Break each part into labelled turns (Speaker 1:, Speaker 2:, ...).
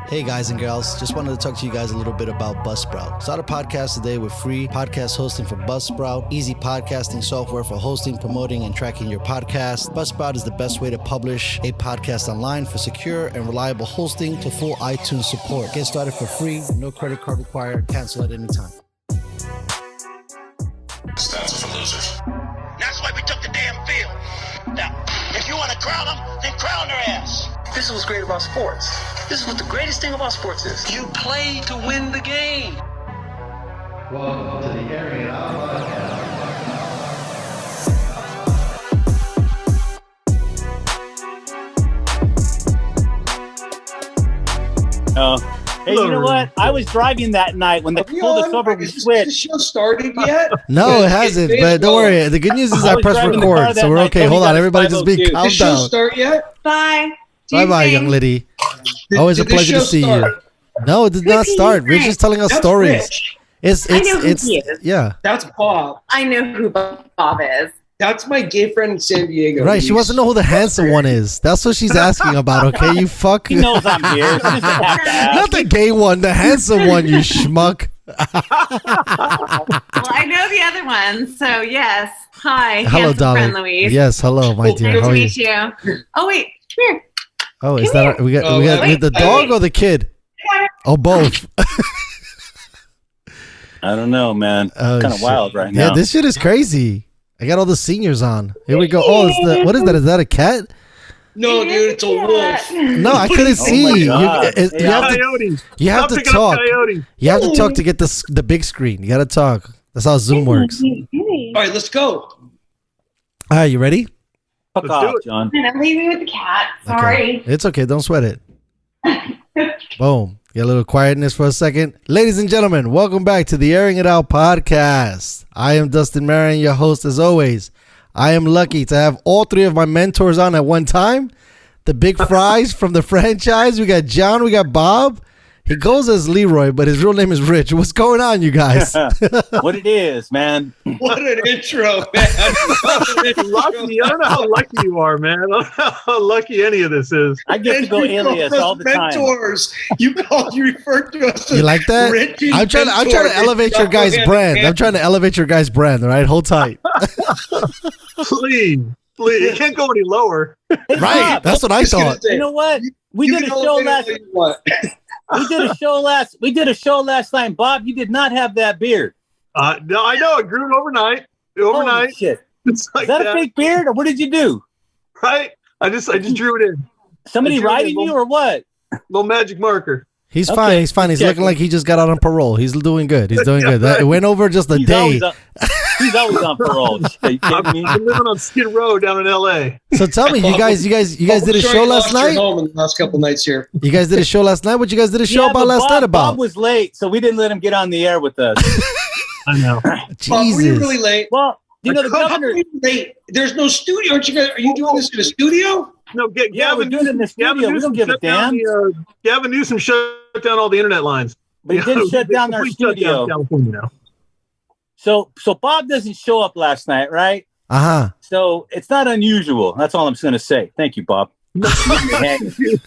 Speaker 1: Hey guys and girls, just wanted to talk to you guys a little bit about Buzzsprout. Start a podcast today with free podcast hosting for Buzzsprout, easy podcasting software for hosting, promoting, and tracking your podcast. Buzzsprout is the best way to publish a podcast online for secure and reliable hosting to full iTunes support. Get started for free, no credit card required, cancel at any time.
Speaker 2: Stats for losers.
Speaker 3: That's why we took the damn field. Now, if you want to crown them, then crown their ass.
Speaker 4: This is what's great about sports. This is what the greatest thing about sports is. You play to win the game.
Speaker 1: Welcome to the Airin podcast.
Speaker 5: Hey, you know what? I was driving that night when they pulled us over. We switched.
Speaker 6: Is the show started yet?
Speaker 1: No, it hasn't, but don't worry. The good news is I pressed record, so we're okay. Hold on, everybody just be calm
Speaker 6: Did the show
Speaker 1: down.
Speaker 6: start yet?
Speaker 7: Bye.
Speaker 1: Bye-bye, young lady. Always a
Speaker 6: Did the
Speaker 1: pleasure to
Speaker 6: show
Speaker 1: see
Speaker 6: start?
Speaker 1: you. No, it did not start. Rich is telling us
Speaker 6: That's
Speaker 1: stories.
Speaker 6: Rich.
Speaker 7: I know who he is.
Speaker 1: Yeah.
Speaker 6: That's Bob.
Speaker 7: I know who Bob is.
Speaker 6: That's my gay friend in San Diego.
Speaker 1: Right, she wants to know who the handsome one is. That's what she's asking about, okay? You fuck.
Speaker 5: He knows I'm here. She doesn't have to ask.
Speaker 1: Not the gay one, the handsome one, you schmuck.
Speaker 7: Well, I know the other one, so yes. Hi,
Speaker 1: Hello,
Speaker 7: handsome
Speaker 1: darling.
Speaker 7: friend Louise.
Speaker 1: Yes, hello, my dear.
Speaker 7: Nice
Speaker 1: How
Speaker 7: to
Speaker 1: are you?
Speaker 7: meet you. Oh wait, come here.
Speaker 1: Oh, is
Speaker 7: Come
Speaker 1: that we got
Speaker 7: wait,
Speaker 1: the dog or the kid? Oh, both.
Speaker 5: I don't know, man.
Speaker 1: Oh,
Speaker 5: Kind of
Speaker 1: shit.
Speaker 5: wild right now.
Speaker 1: Yeah, this shit is crazy. I got all the seniors on. Here we go. Oh, what is that? Is that a cat?
Speaker 6: No, dude, it's a wolf.
Speaker 1: No, I couldn't
Speaker 5: my
Speaker 1: see.
Speaker 5: God.
Speaker 1: You have to, you have to talk. You have to talk to get the big screen. You got to talk. That's how Zoom works.
Speaker 6: All right, let's go.
Speaker 1: All right, you ready?
Speaker 5: Fuck off, John.
Speaker 7: Don't leave me with the cat. Sorry.
Speaker 1: Okay. It's okay. Don't sweat it. Boom. Get a little quietness for a second. Ladies and gentlemen, welcome back to the Airing It Out podcast. I am Dustin Marion, your host as always. I am lucky to have all three of my mentors on at one time. The big fries from the franchise. We got John, we got Bob. He goes as Leroy, but his real name is Rich. What's going on, you guys?
Speaker 5: What it is, man.
Speaker 6: What an intro, man.
Speaker 8: Lucky. I don't know how lucky you are, man. I don't know how lucky any of this is.
Speaker 5: I get to go alias all the time.
Speaker 6: Mentors. You referred to us as
Speaker 1: You like that?
Speaker 6: Rich's
Speaker 1: I'm trying to
Speaker 6: mentor.
Speaker 1: elevate your guys' brand. I'm trying to elevate your guys' brand, all right? Hold tight.
Speaker 8: Please. It can't go any lower.
Speaker 1: Right. That's what I thought.
Speaker 5: You know what? We did a show last. We did a show last night. Bob, you did not have that beard.
Speaker 8: No, I know. It grew overnight.
Speaker 5: Holy shit.
Speaker 8: It's like
Speaker 5: Is that a fake beard, or what did you do?
Speaker 8: Right? I just drew it in.
Speaker 5: Somebody
Speaker 8: I drew it
Speaker 5: writing
Speaker 8: in
Speaker 5: you, or what?
Speaker 8: Little magic marker.
Speaker 1: He's
Speaker 5: Okay.
Speaker 1: fine. He's fine. He's
Speaker 5: Yeah.
Speaker 1: looking like he just got out on parole. He's doing good. He's doing good. It went over just a day.
Speaker 5: He's always on parole. Are you kidding me?
Speaker 8: I'm living on Skid Row down in L.A.
Speaker 1: So tell me, you guys did a show last night?
Speaker 6: Home in the last couple nights here.
Speaker 1: You guys did a show last night? What you guys did a show about
Speaker 5: but
Speaker 1: last night about?
Speaker 5: Bob was late, so we didn't let him get on the air with us.
Speaker 8: I know.
Speaker 6: Bob, were you
Speaker 1: Jesus.
Speaker 6: really late?
Speaker 5: Well, you know, the
Speaker 6: How
Speaker 5: governor.
Speaker 6: are you late? There's no studio. Are you doing this in a studio?
Speaker 8: No,
Speaker 5: Yeah, we're doing it in the studio. We don't give a damn.
Speaker 8: Gavin Newsom shut down all the internet lines.
Speaker 5: But he didn't shut down our
Speaker 8: Complete shutdown
Speaker 5: studio.
Speaker 8: in California now.
Speaker 5: So Bob doesn't show up last night, right?
Speaker 1: Uh-huh.
Speaker 5: So it's not unusual. That's all I'm going to say. Thank you, Bob.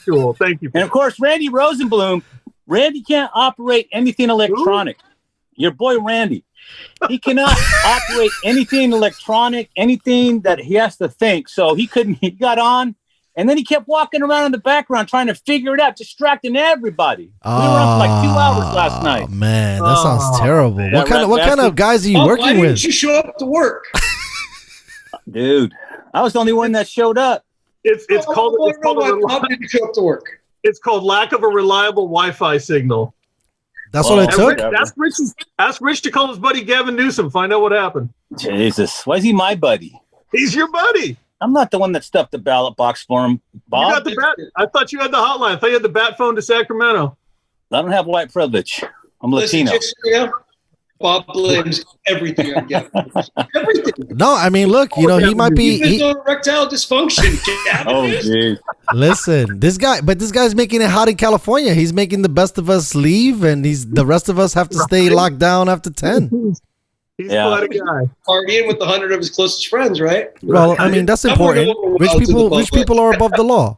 Speaker 8: Cool. Thank you.
Speaker 5: And of course, Randy Rosenblum. Randy can't operate anything electronic. Your boy Randy. He cannot operate anything electronic, anything that he has to think. So he couldn't. He got on, and then he kept walking around in the background trying to figure it out, distracting everybody. We were up for like 2 hours last night.
Speaker 1: Oh man, that sounds terrible.
Speaker 5: That
Speaker 1: What kind of guys are you
Speaker 6: Why
Speaker 1: working
Speaker 6: didn't
Speaker 1: with?
Speaker 6: you show up to work?
Speaker 5: Dude, I was the only one that showed up.
Speaker 8: It's called
Speaker 6: Bob didn't show up to work.
Speaker 8: it's called lack of a reliable Wi-Fi signal.
Speaker 1: That's what it took?
Speaker 8: Ask Rich to call his buddy Gavin Newsom. Find out what happened.
Speaker 5: Jesus, why is he my buddy?
Speaker 8: He's your buddy.
Speaker 5: I'm not the one that stuffed the ballot box for him,
Speaker 8: You
Speaker 5: Bob.
Speaker 8: got the bat. I thought you had the hotline. I thought you had the bat phone to Sacramento.
Speaker 5: I don't have white privilege. I'm
Speaker 6: Listen,
Speaker 5: Latino.
Speaker 6: just, Bob blames everything on Gavin. Everything.
Speaker 1: No, I mean, look, he might be.
Speaker 6: There's no erectile dysfunction. Gavin
Speaker 5: Oh,
Speaker 6: is.
Speaker 5: geez.
Speaker 1: Listen, this guy's making it hot in California. He's making the best of us leave, and the rest of us have to stay locked down after 10.
Speaker 8: He's
Speaker 5: Yeah.
Speaker 8: quite a guy.
Speaker 6: Partying with 100 of his closest friends, right?
Speaker 1: Well, I mean, that's important. Rich people are above the law.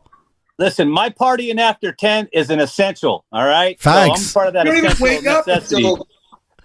Speaker 5: Listen, my partying after 10 is an essential. All right.
Speaker 1: Facts.
Speaker 5: So I'm part of that
Speaker 6: You don't even
Speaker 5: essential
Speaker 6: wake up
Speaker 5: necessity.
Speaker 6: until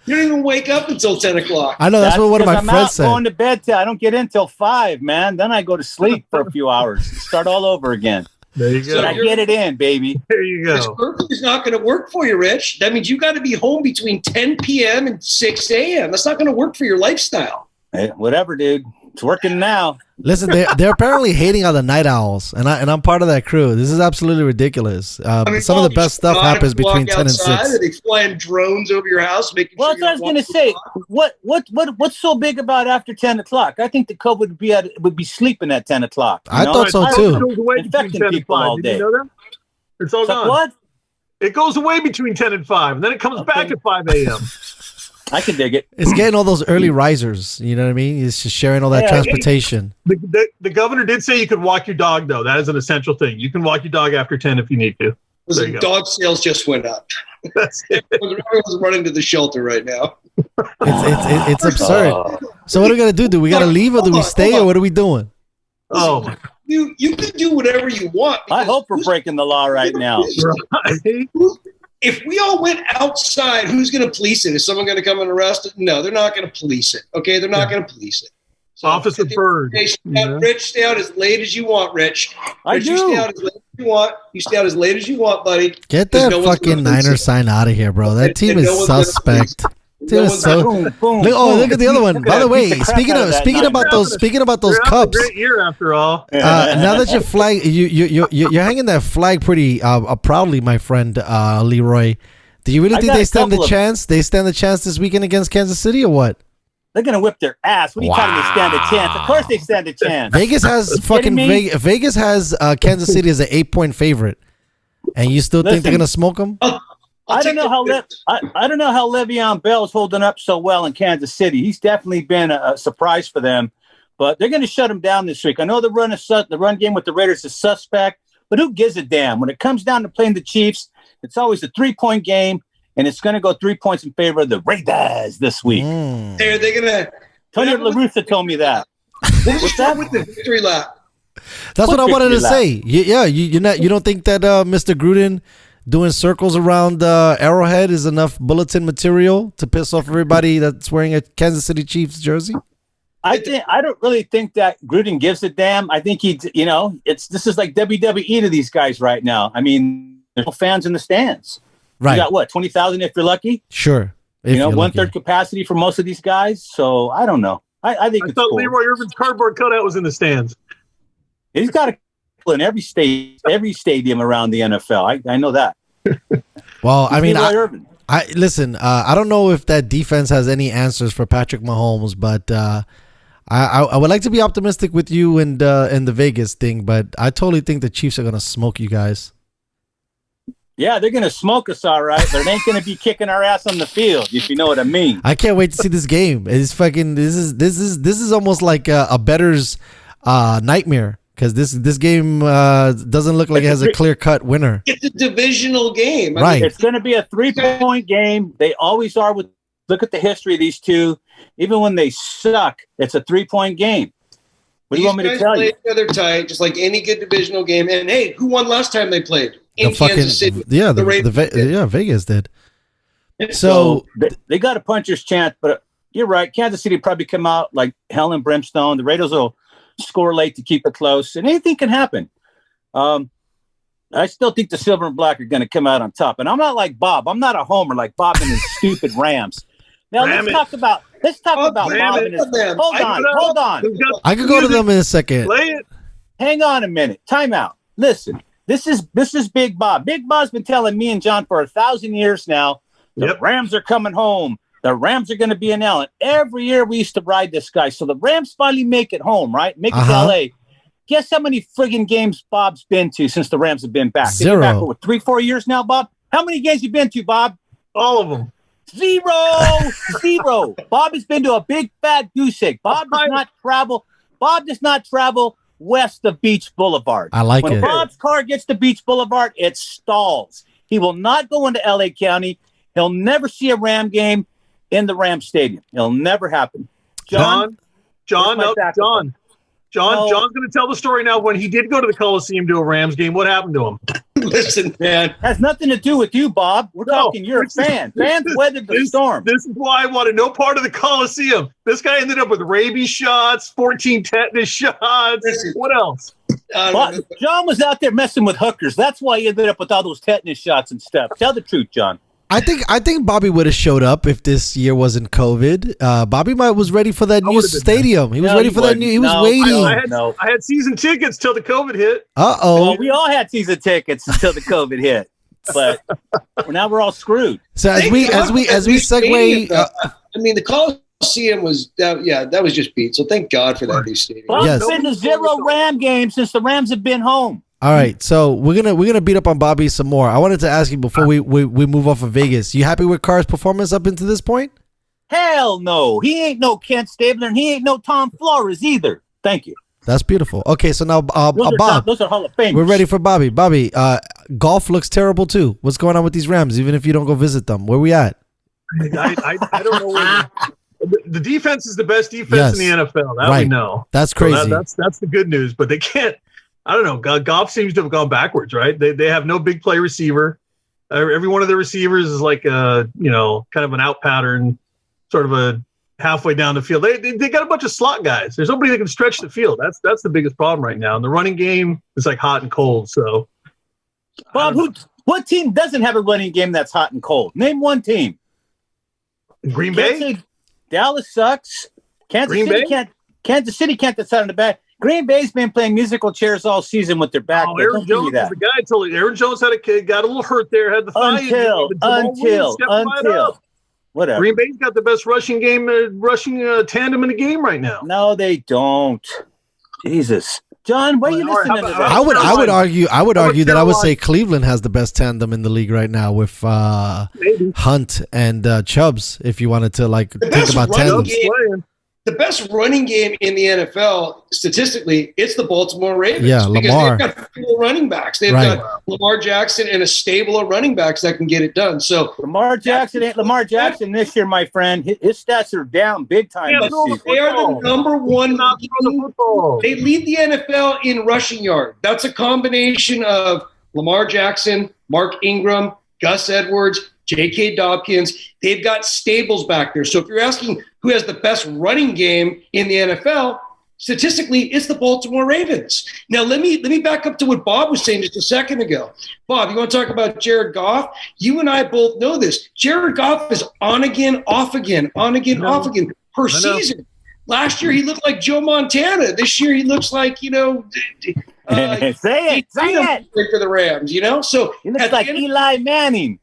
Speaker 6: you don't even wake up until 10 o'clock.
Speaker 1: I know that's what one of my
Speaker 5: because I'm
Speaker 1: friends
Speaker 5: out
Speaker 1: said.
Speaker 5: going to bed till I don't get in till 5, man. Then I go to sleep for a few hours. Start all over again.
Speaker 8: There you go.
Speaker 5: But I get it in, baby.
Speaker 8: There you
Speaker 6: This
Speaker 8: go.
Speaker 6: curfew is not going to work for you, Rich. That means you got to be home between 10 p.m. and 6 a.m. That's not going to work for your lifestyle.
Speaker 5: Hey, whatever, dude. It's working now.
Speaker 1: Listen, they're apparently hating on the night owls, and I'm part of that crew. This is absolutely ridiculous. Some of the best stuff happens between 10 and 6.
Speaker 6: Are they flying drones over your house, making
Speaker 5: Well,
Speaker 6: sure
Speaker 5: that's what I was going to say. What's so big about after 10 o'clock? I think the COVID would be sleeping at 10 o'clock.
Speaker 1: I thought so too.
Speaker 8: It goes away between
Speaker 5: Infecting
Speaker 8: 10 and
Speaker 5: people
Speaker 8: 5.
Speaker 5: all
Speaker 8: Did
Speaker 5: day.
Speaker 8: you know that? It's all
Speaker 5: So
Speaker 8: gone.
Speaker 5: what?
Speaker 8: It goes away between 10 and 5, and then it comes back at 5 a.m.
Speaker 5: I can dig it.
Speaker 1: It's getting all those early risers. You know what I mean? It's just sharing all that
Speaker 5: Yeah,
Speaker 1: transportation.
Speaker 8: The governor did say you could walk your dog, though. That is an essential thing. You can walk your dog after 10 if you need to. There
Speaker 6: Listen,
Speaker 8: you go.
Speaker 6: dog sales just went up.
Speaker 8: That's it.
Speaker 6: Everyone's running to the shelter right now.
Speaker 1: It's absurd. So what are we gonna do? Do we gotta leave, or do we stay, or what are we doing?
Speaker 8: Oh, my
Speaker 6: You can do whatever you want.
Speaker 5: I
Speaker 6: because
Speaker 5: hope we're breaking the law right now.
Speaker 8: God.
Speaker 6: if we all went outside, who's going to police it? Is someone going to come and arrest it? No, they're not going to police it. Okay, they're not going to police it. So
Speaker 8: Officer Bird.
Speaker 6: Rich, stay out as late as you want, Rich.
Speaker 5: I
Speaker 6: Rich, you
Speaker 5: do.
Speaker 6: stay out as late as you want. You stay out as late as you want, buddy.
Speaker 1: Get
Speaker 6: Because
Speaker 1: that
Speaker 6: no one's
Speaker 1: fucking
Speaker 6: gonna police
Speaker 1: Niner
Speaker 6: it.
Speaker 1: sign out of here, bro. That team
Speaker 6: And no
Speaker 1: is
Speaker 6: one's gonna
Speaker 1: suspect.
Speaker 6: police it.
Speaker 1: Team
Speaker 6: No
Speaker 1: is
Speaker 6: one's
Speaker 1: so.
Speaker 5: Boom, boom,
Speaker 1: Look at the other one. By the way,
Speaker 5: Beat the crap out of that
Speaker 1: speaking
Speaker 5: Niner.
Speaker 1: about those
Speaker 8: They're having
Speaker 1: cups.
Speaker 8: a great year after all.
Speaker 1: Now that your flag, you're hanging that flag pretty proudly, my friend Leroy. Do you really
Speaker 5: I
Speaker 1: think
Speaker 5: got
Speaker 1: they
Speaker 5: a
Speaker 1: stand the
Speaker 5: couple of-
Speaker 1: chance? They stand the chance this weekend against Kansas City, or what?
Speaker 5: They're going to whip their ass. What are you talking about? Stand a chance? Of course they stand a chance.
Speaker 1: Vegas has fucking
Speaker 5: me?
Speaker 1: Vegas has Kansas City as an 8-point favorite, and you still think they're
Speaker 5: Listen.
Speaker 1: gonna smoke them?
Speaker 5: I don't know how I don't know how Le'Veon Bell's holding up so well in Kansas City. He's definitely been a surprise for them, but they're going to shut him down this week. I know the run game with the Raiders is suspect, but who gives a damn? When it comes down to playing the Chiefs, it's always a 3-point game, and it's going to go 3 points in favor of the Raiders this week.
Speaker 6: They're gonna.
Speaker 5: Tony La Russa told me that.
Speaker 6: What's that with the victory lap?
Speaker 1: That's what I wanted to
Speaker 5: victory lap?
Speaker 1: say. You don't think that Mr. Gruden doing circles around Arrowhead is enough bulletin material to piss off everybody that's wearing a Kansas City Chiefs jersey?
Speaker 5: I don't really think that Gruden gives a damn. I think this is like WWE to these guys right now. I mean, there's no fans in the stands.
Speaker 1: Right.
Speaker 5: You got what, 20,000 if you're lucky?
Speaker 1: Sure. If you're lucky.
Speaker 5: 1/3 capacity for most of these guys. So I don't know. I think
Speaker 8: I
Speaker 5: it's
Speaker 8: thought
Speaker 5: cool.
Speaker 8: Leroy Irvin's cardboard cutout was in the stands.
Speaker 5: He's got a in every stadium around the NFL. I know that.
Speaker 1: Well, I mean,
Speaker 5: Leroy Irvin.
Speaker 1: I listen. I don't know if that defense has any answers for Patrick Mahomes, but I would like to be optimistic with you and the Vegas thing, but I totally think the Chiefs are gonna smoke you guys.
Speaker 5: Yeah, they're gonna smoke us, all right. But it ain't gonna be kicking our ass on the field, if you know what I mean.
Speaker 1: I can't wait to see this game. It's fucking. This is almost like a bettor's nightmare, because this game doesn't look like it has a clear-cut winner.
Speaker 6: It's a divisional game.
Speaker 1: Right.
Speaker 5: It's going to be a 3-point game. They always are. Look at the history of these two. Even when they suck, it's a 3-point game. What do you want me to tell you?
Speaker 6: Each other tight, just like any good divisional game. And hey, who won last time they played? In
Speaker 1: The fucking
Speaker 6: Kansas City.
Speaker 1: yeah,
Speaker 6: Raiders did.
Speaker 1: Vegas did. So
Speaker 5: They got a puncher's chance, but you're right. Kansas City probably come out like hell and brimstone. The Raiders will score late to keep it close, and anything can happen. I still think the silver and black are going to come out on top. And I'm not like Bob. I'm not a homer like Bob and his stupid Rams. Now let's talk about Bob and his. Hold on.
Speaker 1: I could go to them in a second.
Speaker 8: Play it.
Speaker 5: Hang on a minute. Time out. Listen, this is Big Bob. Big Bob's been telling me and John for 1,000 years now. The Rams are coming home. The Rams are going to be in Allen. Every year we used to ride this guy. So the Rams finally make it home, right? Make it to LA. Guess how many friggin' games Bob's been to since the Rams have been back? They've been
Speaker 1: 0.
Speaker 5: back, 3-4 years now, Bob? How many games you been to, Bob?
Speaker 8: All of them.
Speaker 5: 0. Bob has been to a big fat goose egg. Bob does not travel west of Beach Boulevard.
Speaker 1: I like
Speaker 5: when
Speaker 1: it.
Speaker 5: Bob's car gets to Beach Boulevard, it stalls. He will not go into LA County. He'll never see a Ram game in the Ram Stadium. It'll never happen. John,
Speaker 8: John's going to tell the story now. When he did go to the Coliseum to a Rams game, what happened to him?
Speaker 6: Listen, man.
Speaker 5: Has nothing to do with you, Bob. We're talking. You're a fan. Fans weathered the storm.
Speaker 8: This is why I wanted no part of the Coliseum. This guy ended up with rabies shots, 14 tetanus shots. What else?
Speaker 5: John was out there messing with hookers. That's why he ended up with all those tetanus shots and stuff. Tell the truth, John.
Speaker 1: I think Bobby would have showed up if this year wasn't COVID. Bobby was ready for that new stadium. He was ready for that new. He was waiting.
Speaker 8: I had season tickets till the COVID hit.
Speaker 5: Well, we all had season tickets until the COVID hit, but now we're all screwed.
Speaker 1: So as we segue,
Speaker 6: I mean, the Coliseum was that was just beat. So thank God for that new stadium.
Speaker 5: Bob's been to 0 Ram games since the Rams have been home.
Speaker 1: All right, so we're gonna beat up on Bobby some more. I wanted to ask you before we move off of Vegas. You happy with Carr's performance up into this point?
Speaker 5: Hell no. He ain't no Kent Stabler, and he ain't no Tom Flores either. Thank you.
Speaker 1: That's beautiful. Okay, so now Bob,
Speaker 5: those are Hall of Famers.
Speaker 1: We're ready for Bobby. Bobby, golf looks terrible too. What's going on with these Rams? Even if you don't go visit them, where we at?
Speaker 8: I don't know where. The defense is the best defense in the NFL. That we know.
Speaker 1: That's crazy.
Speaker 8: So that's the good news. But they can't. I don't know. Goff seems to have gone backwards, right? They have no big play receiver. Every one of their receivers is like kind of an out pattern, sort of a halfway down the field. They got a bunch of slot guys. There's nobody that can stretch the field. That's the biggest problem right now. And the running game is like hot and cold. So,
Speaker 5: Bob, what team doesn't have a running game that's hot and cold? Name one team.
Speaker 8: Green Bay.
Speaker 5: Dallas sucks. Kansas City can't decide on the back. Green Bay's been playing musical chairs all season with their back.
Speaker 8: Aaron Jones was the guy. Aaron Jones had a kid, got a little hurt there, had the thigh
Speaker 5: until whatever.
Speaker 8: Green Bay's got the best rushing tandem in the game right now.
Speaker 5: No, they don't. Jesus, John, what are you listening to?
Speaker 1: I would argue that I would say Cleveland has the best tandem in the league right now with Hunt and Chubbs. If you wanted to think about tandems.
Speaker 6: The best running game in the NFL, statistically, it's the Baltimore Ravens.
Speaker 1: Yeah,
Speaker 6: because
Speaker 1: Lamar.
Speaker 6: they've got 4 runing backs. They've got Lamar Jackson and a stable of running backs that can get it done. So
Speaker 5: Lamar Jackson ain't Lamar Jackson this year, my friend. His stats are down big time this season.
Speaker 6: They are the number one. They lead the NFL in rushing yard. That's a combination of Lamar Jackson, Mark Ingram, Gus Edwards, J.K. Dobbins. They've got stables back there. So if you're asking who has the best running game in the NFL, statistically, it's the Baltimore Ravens. Now, let me back up to what Bob was saying just a second ago. Bob, you want to talk about Jared Goff? You and I both know this. Jared Goff is on again, off again, on again, off again per season. Last year, he looked like Joe Montana. This year, he looks like,
Speaker 5: say it
Speaker 6: for the Rams, So
Speaker 5: he looks like Eli Manning.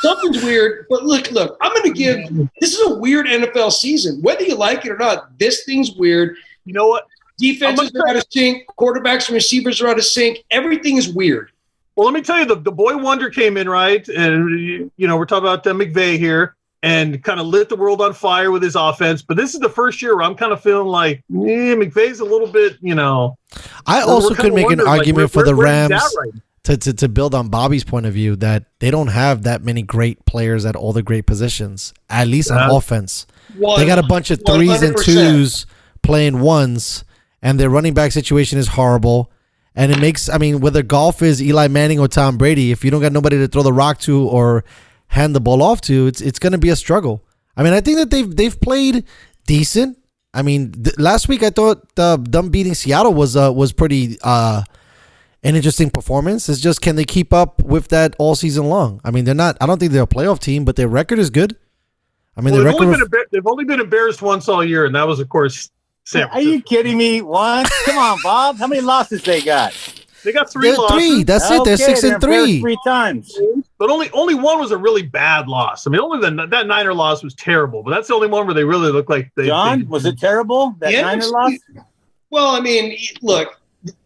Speaker 6: Something's weird, but look, I'm going to give – this is a weird NFL season. Whether you like it or not, this thing's weird.
Speaker 8: You know what?
Speaker 6: Defenses are out of sync. Quarterbacks and receivers are out of sync. Everything is weird.
Speaker 8: Well, let me tell you, the boy wonder came in, right? And, we're talking about McVay here and kind of lit the world on fire with his offense. But this is the first year where I'm kind of feeling like McVay's a little bit,
Speaker 1: I also could make an argument for the Rams to build on Bobby's point of view that they don't have that many great players at all the great positions, at least on offense. They got a bunch of 3s and 2s playing 1s, and their running back situation is horrible. And it makes, whether Goff is Eli Manning or Tom Brady, if you don't got nobody to throw the rock to or hand the ball off to, it's going to be a struggle. I think that they've played decent. Last week I thought them beating Seattle was pretty an interesting performance. It's just, can they keep up with that all season long? They're not. I don't think they're a playoff team, but their record is good.
Speaker 8: They've only been embarrassed once all year, and that was, of course, San Francisco.
Speaker 5: Are you kidding me? Once? Come on, Bob. How many losses they got?
Speaker 8: They got 3 losses.
Speaker 1: 3. That's it. They're 6-3.
Speaker 5: 3 times.
Speaker 8: But only one was a really bad loss. Only that Niner loss was terrible. But that's the only one where they really looked like they.
Speaker 5: John, was it terrible? That Niner loss?
Speaker 6: Well, look.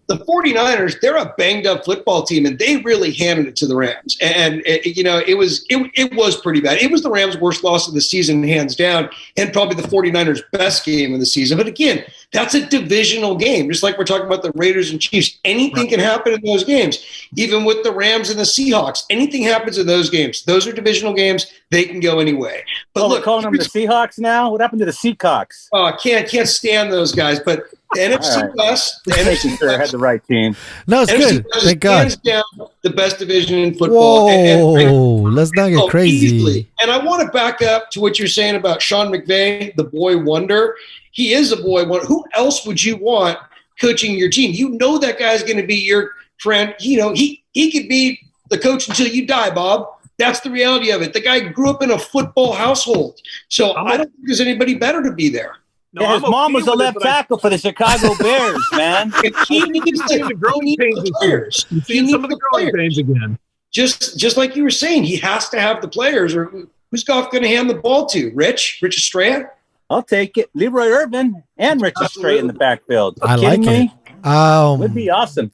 Speaker 6: The 49ers, they're a banged-up football team, and they really handed it to the Rams. And, it was pretty bad. It was the Rams' worst loss of the season, hands down, and probably the 49ers' best game of the season. But, again, that's a divisional game, just like we're talking about the Raiders and Chiefs. Anything can happen in those games, even with the Rams and the Seahawks. Anything happens in those games. Those are divisional games. They can go anyway. But
Speaker 5: look, we're calling them the Seahawks now? What happened to the Seahawks?
Speaker 6: Oh, I can't stand those guys. But The NFC
Speaker 5: All right.
Speaker 6: West. The
Speaker 5: Just making
Speaker 6: NFC
Speaker 5: sure I had
Speaker 6: West.
Speaker 5: the right team.
Speaker 1: No, it's
Speaker 6: NFC
Speaker 1: good.
Speaker 6: West is
Speaker 1: Thank God.
Speaker 6: hands down the best division in football.
Speaker 1: Whoa, let's not get crazy.
Speaker 6: Easily. And I want to back up to what you're saying about Sean McVay, the boy wonder. He is a boy wonder. Who else would you want coaching your team? You know that guy's going to be your friend. You know, he could be the coach until you die, Bob. That's the reality of it. The guy grew up in a football household. So I don't think there's anybody better to be there.
Speaker 8: No,
Speaker 5: His mom was a left tackle for the Chicago Bears, man.
Speaker 6: He needs
Speaker 8: the growing pains this year. You've seen some of the growing pains again.
Speaker 6: Just like you were saying, he has to have the players. Or who's Goff going to hand the ball to? Rich Estrella?
Speaker 5: I'll take it. Leroy Irvin and Rich Estrella in the backfield.
Speaker 1: I like
Speaker 5: me?
Speaker 1: it.
Speaker 5: Would be awesome.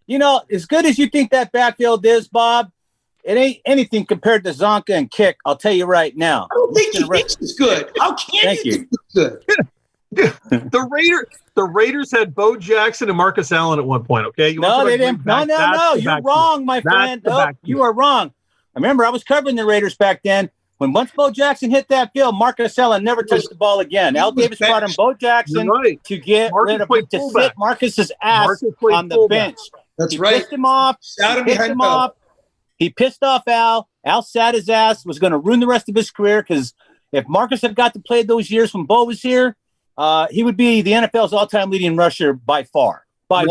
Speaker 5: You know, as good as you think that backfield is, Bob, it ain't anything compared to Zonka and Kick. I'll tell you right now.
Speaker 6: I don't think he thinks it's good. How can you think it's good?
Speaker 8: The Raiders had Bo Jackson and Marcus Allen at one point. Okay,
Speaker 5: No, they didn't. No. You're wrong, my friend. No, you are wrong. I remember I was covering the Raiders back then. When once Bo Jackson hit that field, Marcus Allen never touched the ball again. Al Davis brought in Bo Jackson to get rid of to sit Marcus's ass on the bench.
Speaker 6: That's
Speaker 5: he
Speaker 6: right.
Speaker 5: Pissed him off. He pissed off Al. Al sat his ass. Was going to ruin the rest of his career because if Marcus had got to play those years when Bo was here, he would be the NFL's all-time leading rusher by far. But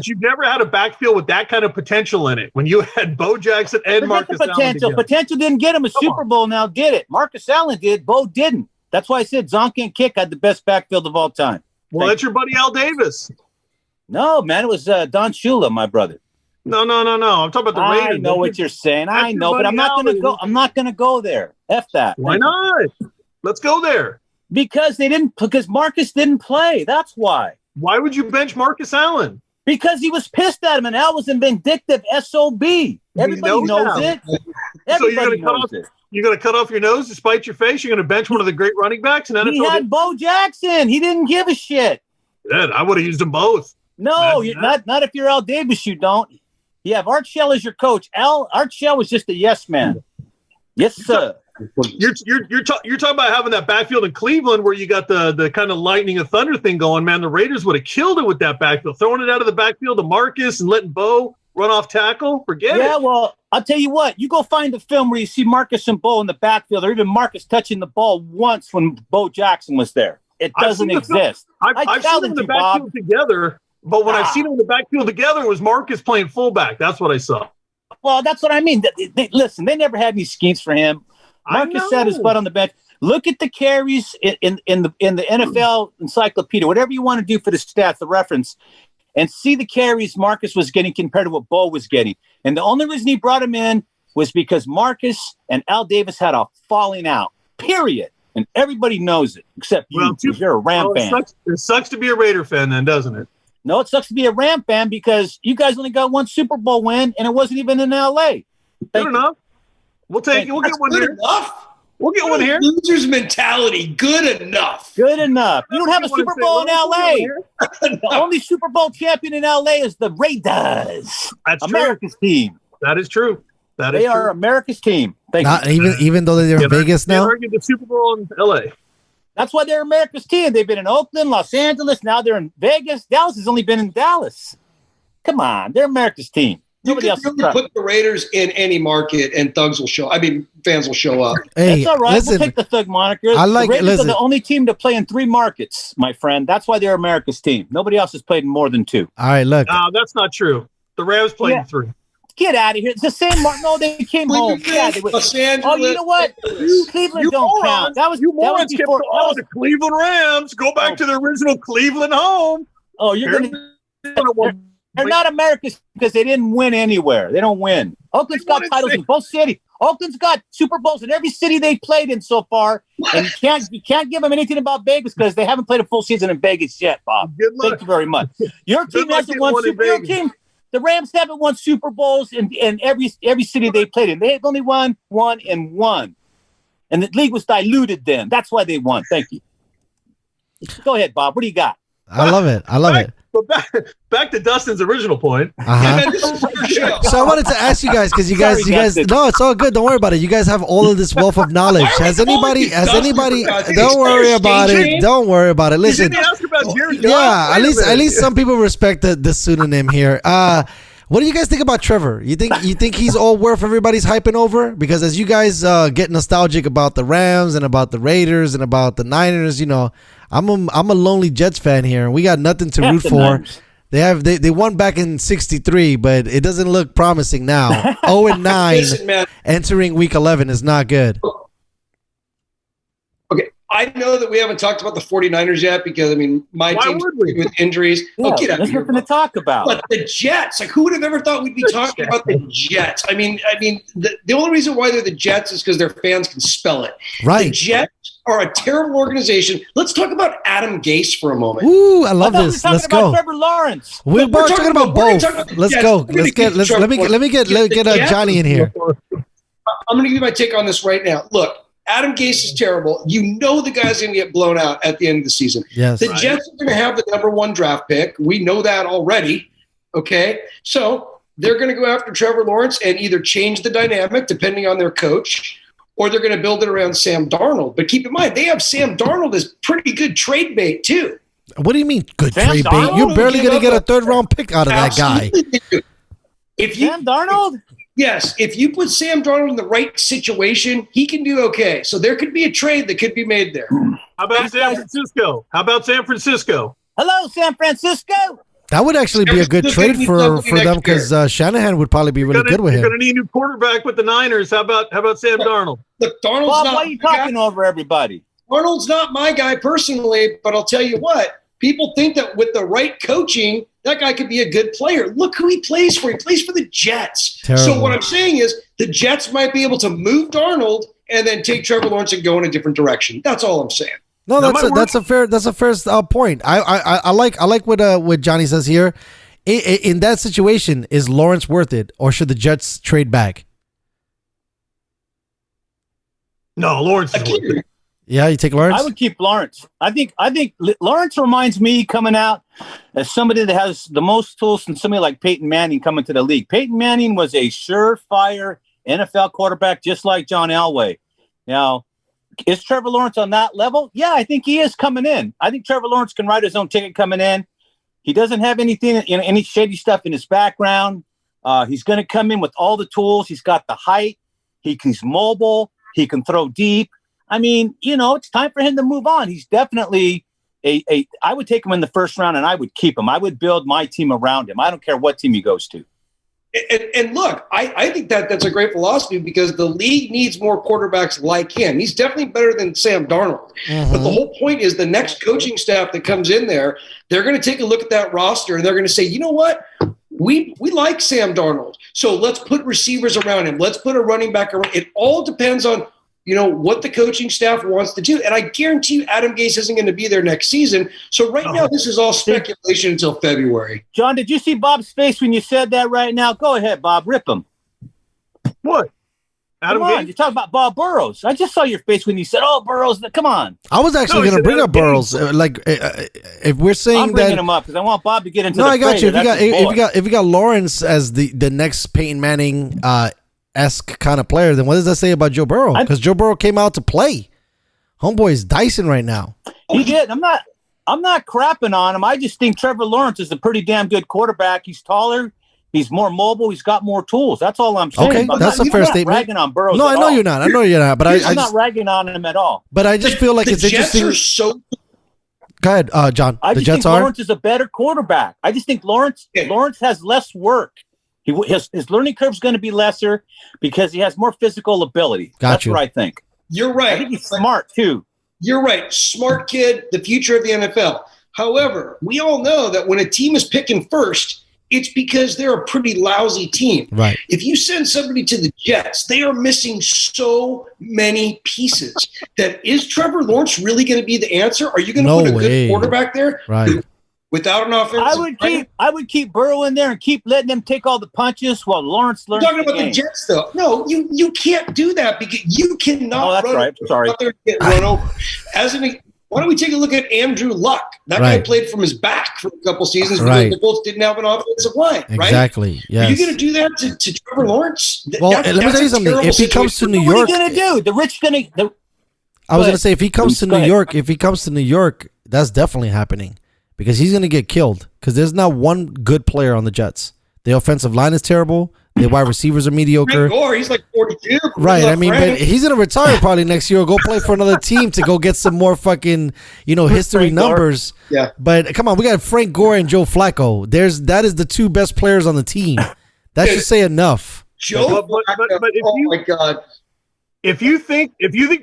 Speaker 8: you've never had a backfield with that kind of potential in it. When you had Bo Jackson and Marcus Allen.
Speaker 5: Potential didn't get him a Super Bowl. Now did it? Marcus Allen did. Bo didn't. That's why I said Zonka and Kick had the best backfield of all time.
Speaker 8: Well, that's your buddy Al Davis.
Speaker 5: No, man, it was Don Shula, my brother.
Speaker 8: No. I'm talking about the Raiders.
Speaker 5: I know what you're saying. I know, but I'm not going to go. I'm not going to go there. F that.
Speaker 8: Why not? Let's go there.
Speaker 5: Because Marcus didn't play. That's why.
Speaker 8: Why would you bench Marcus Allen?
Speaker 5: Because he was pissed at him, and Al was a vindictive SOB. Everybody knows it. Everybody knows it.
Speaker 8: You're going to cut off your nose to spite your face? You're going to bench one of the great running backs? And
Speaker 5: he had Bo Jackson. He didn't give a shit.
Speaker 8: Yeah, I would have used them both.
Speaker 5: No, not if you're Al Davis, you don't. You have Art Shell as your coach. Art Shell was just a yes man. Yes, sir.
Speaker 8: You're talking about having that backfield in Cleveland where you got the kind of lightning and thunder thing going, man. The Raiders would have killed it with that backfield, throwing it out of the backfield to Marcus and letting Bo run off tackle. Forget it.
Speaker 5: Yeah, well, I'll tell you what. You go find the film where you see Marcus and Bo in the backfield, or even Marcus touching the ball once when Bo Jackson was there. It doesn't exist.
Speaker 8: I've seen them in the backfield together, but when I've seen them in the backfield together, it was Marcus playing fullback. That's what I saw.
Speaker 5: Well, that's what I mean. Listen, they never had any schemes for him. Marcus sat his butt on the bench. Look at the carries in the NFL encyclopedia, whatever you want to do for the stats, the reference, and see the carries Marcus was getting compared to what Bo was getting. And the only reason he brought him in was because Marcus and Al Davis had a falling out, period. And everybody knows it, except you, because you're a Ram fan.
Speaker 8: It sucks to be a Raider fan then, doesn't it?
Speaker 5: No, it sucks to be a Ram fan because you guys only got one Super Bowl win, and it wasn't even in L.A.
Speaker 8: Good enough. We'll take it. We'll get one here. We'll get one here.
Speaker 6: Loser's mentality. Good enough.
Speaker 5: Good enough. You don't have a Super Bowl in L.A. The only Super Bowl champion in L.A. is the Raiders.
Speaker 8: That's
Speaker 5: America's team.
Speaker 8: That is true.
Speaker 5: They are America's team.
Speaker 1: Even though they're in Vegas now.
Speaker 8: They're the Super Bowl in L.A.
Speaker 5: That's why they're America's team. They've been in Oakland, Los Angeles. Now they're in Vegas. Dallas has only been in Dallas. Come on, they're America's team. Nobody else
Speaker 6: can really put the Raiders in any market, and fans will show up.
Speaker 5: Hey, that's all right. We'll take the thug moniker. The Raiders are the only team to play in 3 markets, my friend. That's why they're America's team. Nobody else has played in more than 2.
Speaker 1: All right, look.
Speaker 8: No, that's not true. The Rams played in 3.
Speaker 5: Get out of here. It's the same market. No, they came home. Yeah, they
Speaker 6: Los Angeles.
Speaker 5: Oh, you know what? Cleveland don't count. That was before.
Speaker 8: The Cleveland Rams. Go back to the original Cleveland home.
Speaker 5: Oh, you're going to... They're not America's because they didn't win anywhere. They don't win. Oakland's got titles in both cities. Oakland's got Super Bowls in every city they played in so far. And you can't give them anything about Vegas because they haven't played a full season in Vegas yet, Bob. Thank you very much. Your team hasn't won Super Bowl. The Rams haven't won Super Bowls in every city they played in. They've only won 1 and 1. And the league was diluted then. That's why they won. Thank you. Go ahead, Bob. What do you got?
Speaker 1: I love it.
Speaker 8: But back to Dustin's original point.
Speaker 1: So I wanted to ask you guys because you guys, no, it's all good. Don't worry about it. You guys have all of this wealth of knowledge. Has anybody? Don't worry about it. Don't worry about it. Listen,
Speaker 8: Jared Goff.
Speaker 1: Yeah,
Speaker 8: Wait a minute.
Speaker 1: at least some people respect the pseudonym here. What do you guys think about Trevor? You think he's all worth everybody's hyping over? Because as you guys get nostalgic about the Rams and about the Raiders and about the Niners, I'm a lonely Jets fan here, and we got nothing to root for. They won back in '63, but it doesn't look promising now. 0-9
Speaker 6: Listen, man.
Speaker 1: entering Week 11 is not good.
Speaker 6: Okay, I know that we haven't talked about the 49ers yet because, my
Speaker 8: Why
Speaker 6: team's
Speaker 8: would we?
Speaker 6: with injuries.
Speaker 5: Yeah,
Speaker 6: Get out
Speaker 5: there's
Speaker 6: of here.
Speaker 5: nothing to talk about.
Speaker 6: But the Jets, who would have ever thought we'd be talking about the Jets? The only reason why they're the Jets is because their fans can spell it.
Speaker 1: Right.
Speaker 6: The Jets are a terrible organization. Let's talk about Adam Gase for a moment.
Speaker 1: Ooh, I
Speaker 5: I
Speaker 1: love
Speaker 5: thought we were
Speaker 1: this.
Speaker 5: talking
Speaker 1: Let's
Speaker 5: about
Speaker 1: go.
Speaker 5: Trevor Lawrence.
Speaker 1: We're talking about both. Let's
Speaker 6: Jets.
Speaker 1: go.
Speaker 6: We're gonna
Speaker 1: Let me get Johnny in here.
Speaker 6: I'm going to give you my take on this right now. Look, Adam Gase is terrible. The guy's going to get blown out at the end of the season.
Speaker 1: Yes.
Speaker 6: The Jets are going to have the number 1 draft pick. We know that already. Okay. So they're going to go after Trevor Lawrence and either change the dynamic depending on their coach, or they're going to build it around Sam Darnold. But keep in mind, they have Sam Darnold as pretty good trade bait too.
Speaker 1: What do you mean good
Speaker 5: Sam
Speaker 1: trade bait?
Speaker 5: Darnold
Speaker 1: You're barely going to get a
Speaker 6: up-
Speaker 1: 3rd round pick out of that guy.
Speaker 6: Absolutely.
Speaker 5: Sam Darnold?
Speaker 6: Yes, if you put Sam Darnold in the right situation, he can do okay. So there could be a trade that could be made there.
Speaker 8: How about San Francisco?
Speaker 5: Hello, San Francisco.
Speaker 1: That would actually be a good trade for them because Shanahan would probably be really good with
Speaker 8: You're
Speaker 1: him.
Speaker 8: going to need a new quarterback with the Niners. How about Sam Darnold?
Speaker 6: Look, Darnold's
Speaker 5: Bob,
Speaker 6: not
Speaker 5: why are you
Speaker 6: my
Speaker 5: talking
Speaker 6: guy.
Speaker 5: over everybody?
Speaker 6: Darnold's not my guy personally, but I'll tell you what. People think that with the right coaching, that guy could be a good player. Look who he plays for. He plays for the Jets.
Speaker 1: Terrible.
Speaker 6: So what I'm saying is the Jets might be able to move Darnold and then take Trevor Lawrence and go in a different direction. That's all I'm saying.
Speaker 1: No, that's a fair point. I like what Johnny says here. In that situation, is Lawrence worth it, or should the Jets trade back?
Speaker 8: No, Lawrence is worth it.
Speaker 1: Yeah, you take Lawrence.
Speaker 5: I would keep Lawrence. I think Lawrence reminds me coming out as somebody that has the most tools than somebody like Peyton Manning coming to the league. Peyton Manning was a surefire NFL quarterback, just like John Elway. Now, is Trevor Lawrence on that level? Yeah, I think he is coming in. I think Trevor Lawrence can write his own ticket coming in. He doesn't have anything, any shady stuff in his background. He's going to come in with all the tools. He's got the height. He's mobile. He can throw deep. It's time for him to move on. He's definitely I would take him in the 1st round and I would keep him. I would build my team around him. I don't care what team he goes to.
Speaker 6: And look, I think that's a great philosophy because the league needs more quarterbacks like him. He's definitely better than Sam Darnold.
Speaker 1: Mm-hmm.
Speaker 6: But the whole point is the next coaching staff that comes in there, they're going to take a look at that roster and they're going to say, you know what? We like Sam Darnold. So let's put receivers around him. Let's put a running back around. It all depends on what the coaching staff wants to do. And I guarantee you Adam Gase isn't going to be there next season. So right now, this is all speculation until February.
Speaker 5: John, did you see Bob's face when you said that right now? Go ahead, Bob. Rip him.
Speaker 8: What? Adam
Speaker 5: Come on.
Speaker 8: Gase?
Speaker 5: You're talking about Bob Burrows. I just saw your face when you said, oh, Burrows. Come on.
Speaker 1: I was actually going to bring up Burrows. If we're saying
Speaker 5: I'm bringing
Speaker 1: that,
Speaker 5: him up because I want Bob to get into
Speaker 1: no,
Speaker 5: the
Speaker 1: I got you.
Speaker 5: fray.
Speaker 1: If you got Lawrence as the next Peyton Manning esque kind of player, then what does that say about Joe Burrow? Because Joe Burrow came out to play. Homeboy is dicing right now.
Speaker 5: He did. I'm not crapping on him. I just think Trevor Lawrence is a pretty damn good quarterback. He's taller. He's more mobile. He's got more tools. That's all I'm saying.
Speaker 1: Okay, that's a fair statement.
Speaker 5: Ragging on Burrows.
Speaker 1: No, I know you're not. But
Speaker 5: I'm not ragging on him at all.
Speaker 1: But I just feel like it's
Speaker 6: Jets
Speaker 1: interesting.
Speaker 6: are so
Speaker 1: Go ahead, John.
Speaker 5: I
Speaker 1: The
Speaker 5: just
Speaker 1: Jets
Speaker 5: think
Speaker 1: are.
Speaker 5: Lawrence is a better quarterback. I just think Lawrence has less work. His learning curve is going to be lesser because he has more physical ability. That's what I think.
Speaker 6: You're right.
Speaker 5: I think he's smart too.
Speaker 6: You're right. Smart kid, the future of the NFL. However, we all know that when a team is picking first, it's because they're a pretty lousy team.
Speaker 1: Right.
Speaker 6: If you send somebody to the Jets, they are missing so many pieces. That is Trevor Lawrence really going to be the answer? Are you going to put a good quarterback there?
Speaker 1: Right.
Speaker 6: Without an offense,
Speaker 5: I would keep Burrow in there and keep letting them take all the punches while Lawrence learns.
Speaker 6: You're talking about the Jets, though. No, you can't do that because you cannot.
Speaker 5: Oh, that's right. Sorry.
Speaker 6: Out there and get run over. Why don't we take a look at Andrew Luck? That guy played from his back for a couple seasons because the Colts didn't have an offensive line.
Speaker 1: Exactly.
Speaker 6: Right?
Speaker 1: Yes.
Speaker 6: Are you going to do that to Trevor Lawrence?
Speaker 1: Well, let me tell you something. If he comes to New York,
Speaker 5: what are you going to do?
Speaker 1: I was going to say if he comes to New York, that's definitely happening. because he's going to get killed because there's not one good player on the Jets. The offensive line is terrible. The wide receivers are mediocre.
Speaker 6: Frank Gore, he's like 42.
Speaker 1: Right. I mean, but he's going to retire probably next year or go play for another team to go get some more fucking, history
Speaker 5: Frank Gore.
Speaker 1: numbers.
Speaker 6: Yeah.
Speaker 1: But come on, we got Frank Gore and Joe Flacco. That is the two best players on the team. That should say enough.
Speaker 6: Joe,
Speaker 8: But if
Speaker 6: oh
Speaker 8: you-
Speaker 6: my God.
Speaker 8: If you think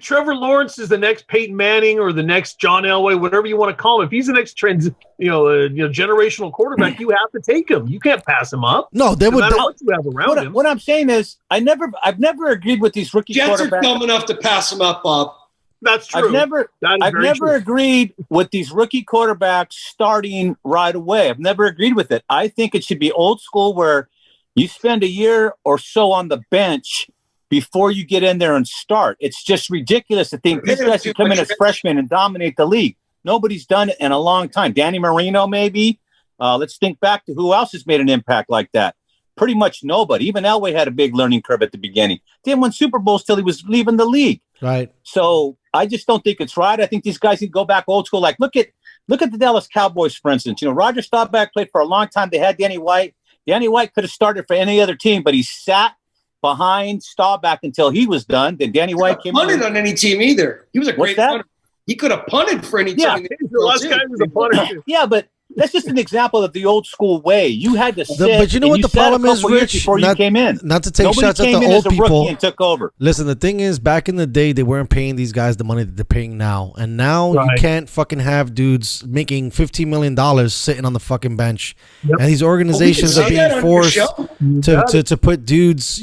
Speaker 8: Trevor Lawrence is the next Peyton Manning or the next John Elway, whatever you want to call him, if he's the next generational quarterback, you have to take him. You can't pass him up.
Speaker 1: No, they
Speaker 8: No
Speaker 1: would.
Speaker 8: matter what you have around him.
Speaker 5: What I'm saying is, I've never agreed with these rookie
Speaker 6: Jets are
Speaker 5: quarterbacks.
Speaker 6: dumb enough to pass him up, Bob.
Speaker 8: That's true.
Speaker 5: I've never agreed with these rookie quarterbacks starting right away. I've never agreed with it. I think it should be old school where you spend a year or so on the bench before you get in there and start. It's just ridiculous to think these guys can come in as freshmen and dominate the league. Nobody's done it in a long time. Danny Marino, maybe. Let's think back to who else has made an impact like that. Pretty much nobody. Even Elway had a big learning curve at the beginning. Didn't win Super Bowls till he was leaving the league.
Speaker 1: Right.
Speaker 5: So I just don't think it's right. I think these guys need to go back old school. Like look at the Dallas Cowboys, for instance. Roger Staubach played for a long time. They had Danny White. Danny White could have started for any other team, but he sat behind Staubach until he was done. Then Danny White came
Speaker 6: punted on any team either. He was a great punter. He could have punted for any team.
Speaker 8: The last guy was a punter.
Speaker 5: Yeah, but that's just an example of the old school way. You had to sit.
Speaker 1: But you know what the problem is, Rich?
Speaker 5: Before you came in,
Speaker 1: not to take
Speaker 5: Nobody
Speaker 1: shots at
Speaker 5: came
Speaker 1: the
Speaker 5: in
Speaker 1: old
Speaker 5: as a
Speaker 1: people.
Speaker 5: rookie and took over.
Speaker 1: Listen, the thing is, back in the day, they weren't paying these guys the money that they're paying now, and now you can't fucking have dudes making $15 million sitting on the fucking bench, and these organizations are being forced to put dudes,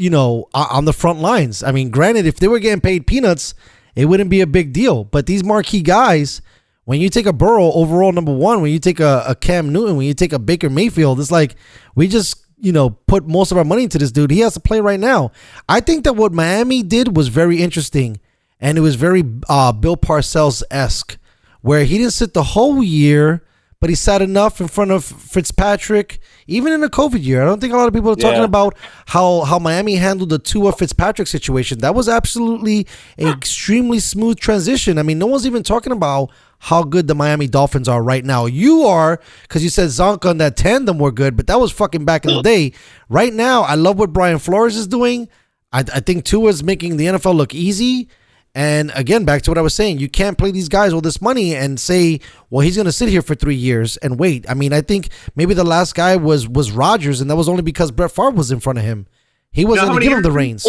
Speaker 1: on the front lines. I mean, granted, if they were getting paid peanuts, it wouldn't be a big deal. But these marquee guys, when you take a Burrow overall #1, when you take a Cam Newton, when you take a Baker Mayfield, it's like we just put most of our money into this dude. He has to play right now. I think that what Miami did was very interesting, and it was very Bill Parcells-esque, where he didn't sit the whole year, but he sat enough in front of Fitzpatrick, even in the COVID year. I don't think a lot of people are talking about how Miami handled the Tua Fitzpatrick situation. That was absolutely an extremely smooth transition. I mean, no one's even talking about how good the Miami Dolphins are right now. You are, because you said Zonka and that tandem were good, but that was fucking back in the day. Right now, I love what Brian Flores is doing. I think Tua's making the NFL look easy. And again, back to what I was saying, you can't play these guys with this money and say, well, he's going to sit here for 3 years and wait. I mean, I think maybe the last guy was Rodgers, and that was only because Brett Favre was in front of him. He wasn't going to give him the reins.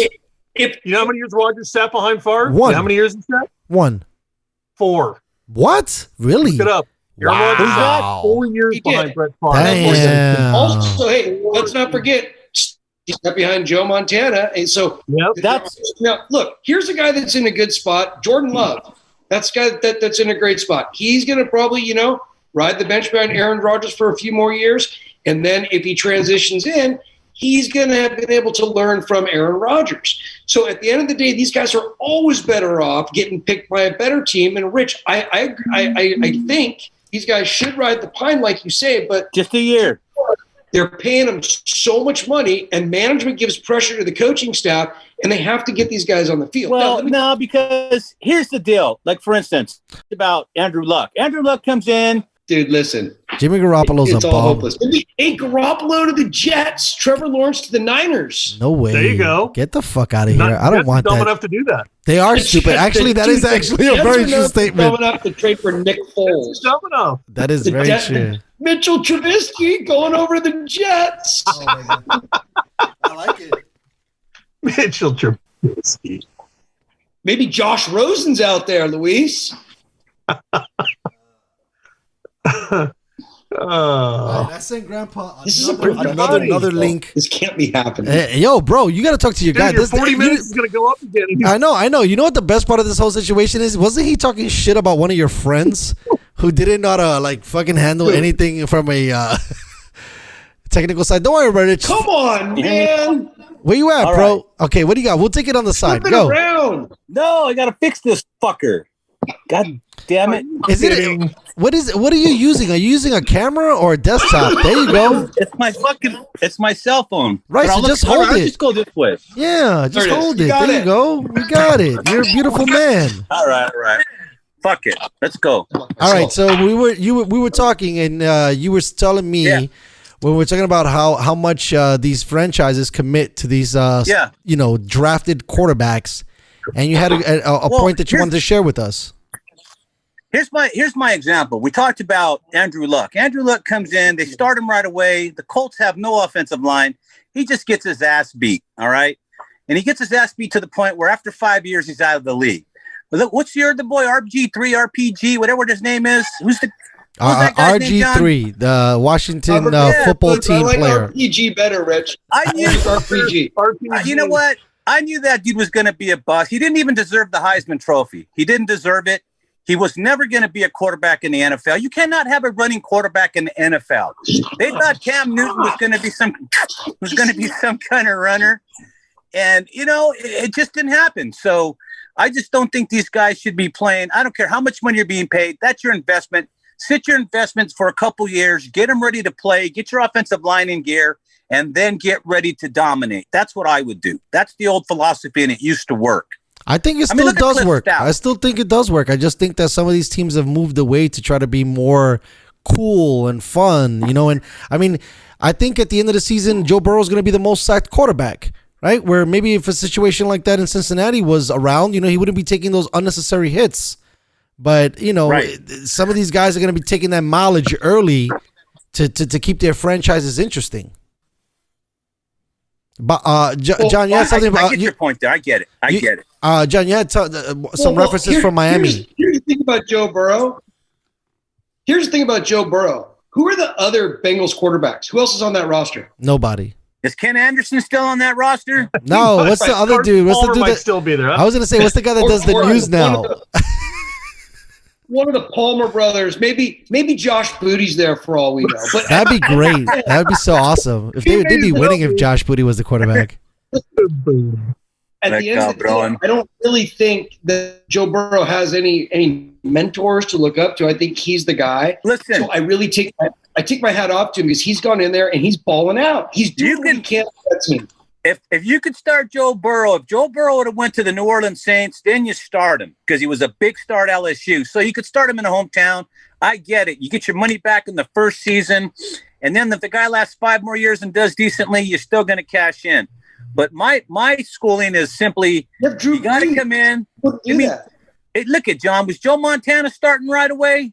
Speaker 8: You know how many years Rodgers sat behind Favre?
Speaker 1: 1.
Speaker 8: You know how many years he sat?
Speaker 1: 1.
Speaker 8: 4.
Speaker 1: What? Really?
Speaker 8: Look it up.
Speaker 1: Wow.
Speaker 8: Rodgers sat 4 years behind Brett Favre.
Speaker 1: Damn.
Speaker 6: Also, hey, let's not forget, he sat behind Joe Montana. And so now look, here's a guy that's in a good spot. Jordan Love. That's a guy that's in a great spot. He's going to probably, ride the bench behind Aaron Rodgers for a few more years. And then if he transitions in, he's going to have been able to learn from Aaron Rodgers. So at the end of the day, these guys are always better off getting picked by a better team. And Rich, I think these guys should ride the pine, like you say, but
Speaker 5: just a year.
Speaker 6: They're paying them so much money, and management gives pressure to the coaching staff, and they have to get these guys on the field.
Speaker 5: Well, no, because here's the deal. Like, for instance, about Andrew Luck. Andrew Luck comes in.
Speaker 6: Dude, listen.
Speaker 1: Jimmy Garoppolo's
Speaker 6: it's
Speaker 1: a
Speaker 6: all
Speaker 1: bum.
Speaker 6: hopeless. Hey, Garoppolo to the Jets. Trevor Lawrence to the Niners.
Speaker 1: No way.
Speaker 8: There you go.
Speaker 1: Get the fuck out of here. I don't want
Speaker 8: dumb
Speaker 1: that.
Speaker 8: enough to do that.
Speaker 1: They are stupid. Actually, that is actually a very true statement.
Speaker 6: Dumb enough to trade for Nick Foles.
Speaker 8: Dumb enough.
Speaker 1: That is very true.
Speaker 6: Mitchell Trubisky going over the Jets.
Speaker 1: Oh my God. I like it.
Speaker 8: Mitchell Trubisky.
Speaker 6: Maybe Josh Rosen's out there, Luis.
Speaker 1: I sent Grandpa
Speaker 6: This is
Speaker 1: another link.
Speaker 6: This can't be happening.
Speaker 1: Hey, yo, bro, you got to talk to your guy.
Speaker 8: Your 40 minutes is going to go up again.
Speaker 1: I know. You know what the best part of this whole situation is? Wasn't he talking shit about one of your friends who didn't know how to fucking handle anything from a technical side? Don't worry about it.
Speaker 6: Come on, man.
Speaker 1: Where you at,
Speaker 5: All
Speaker 1: bro?
Speaker 5: right.
Speaker 1: Okay, what do you got? We'll take it on the side.
Speaker 6: Flip it
Speaker 1: Go.
Speaker 6: around.
Speaker 5: No, I got to fix this fucker. God damn it.
Speaker 1: What are you using? Are you using a camera or a desktop? There you go.
Speaker 5: It's my cell phone.
Speaker 1: Right, so just hold
Speaker 5: I'll
Speaker 1: it.
Speaker 5: just go this way.
Speaker 1: Yeah, just
Speaker 6: There it is.
Speaker 1: hold
Speaker 6: You
Speaker 1: it.
Speaker 6: got
Speaker 1: There
Speaker 6: it.
Speaker 1: you go. We got it. You're a beautiful man.
Speaker 5: All right. Fuck it. Let's go.
Speaker 1: All right, so we were talking, and you were telling me when we were talking about how much these franchises commit to these drafted quarterbacks, and you had a point that you wanted to share with us.
Speaker 5: Here's my example. We talked about Andrew Luck. Andrew Luck comes in. They start him right away. The Colts have no offensive line. He just gets his ass beat. All right, and he gets his ass beat to the point where after 5 years he's out of the league. What's the boy RG3, RPG, whatever his name is? Who's that guy's name, John?
Speaker 1: RG3, the Washington football team
Speaker 6: I like
Speaker 1: player.
Speaker 6: RPG better, Rich.
Speaker 5: I knew
Speaker 6: RPG.
Speaker 5: You know what? I knew that dude was going to be a bust. He didn't even deserve the Heisman Trophy. He didn't deserve it. He was never going to be a quarterback in the NFL. You cannot have a running quarterback in the NFL. They thought Cam Newton was going to be some kind of runner, and it just didn't happen. So I just don't think these guys should be playing. I don't care how much money you're being paid. That's your investment. Sit your investments for a couple years, get them ready to play, get your offensive line in gear, and then get ready to dominate. That's what I would do. That's the old philosophy, and it used to work.
Speaker 1: I think it still does work. I still think it does work. I just think that some of these teams have moved away to try to be more cool and fun, and I think at the end of the season, Joe Burrow is going to be the most sacked quarterback. Right, where maybe if a situation like that in Cincinnati was around, he wouldn't be taking those unnecessary hits. But some of these guys are going to be taking that mileage early to keep their franchises interesting. But John, you had something about.
Speaker 5: I get your point there. I get it.
Speaker 1: John, you had some references from Miami.
Speaker 6: Here's the thing about Joe Burrow. Who are the other Bengals quarterbacks? Who else is on that roster?
Speaker 1: Nobody.
Speaker 5: Is Ken Anderson still on that roster?
Speaker 1: No. What's the other dude? What's the dude
Speaker 8: might still be there? Huh?
Speaker 1: I was going to say, what's the guy that does the news now?
Speaker 6: One of the Palmer brothers. Maybe Josh Booty's there for all we know. But
Speaker 1: that'd be great. That'd be so awesome. If they'd be winning if Josh Booty was the quarterback.
Speaker 6: At the end of the day, I don't really think that Joe Burrow has any mentors to look up to. I think he's the guy.
Speaker 5: Listen,
Speaker 6: so I really take my hat off to him because he's gone in there and he's balling out. He's doing what he can with that team.
Speaker 5: If you could start Joe Burrow, if Joe Burrow would have went to the New Orleans Saints, then you start him because he was a big star at LSU. So you could start him in a hometown. I get it. You get your money back in the first season. And then if the guy lasts 5 more years and does decently, you're still going to cash in. But my schooling is simply you got to come in. Look at John. Was Joe Montana starting right away?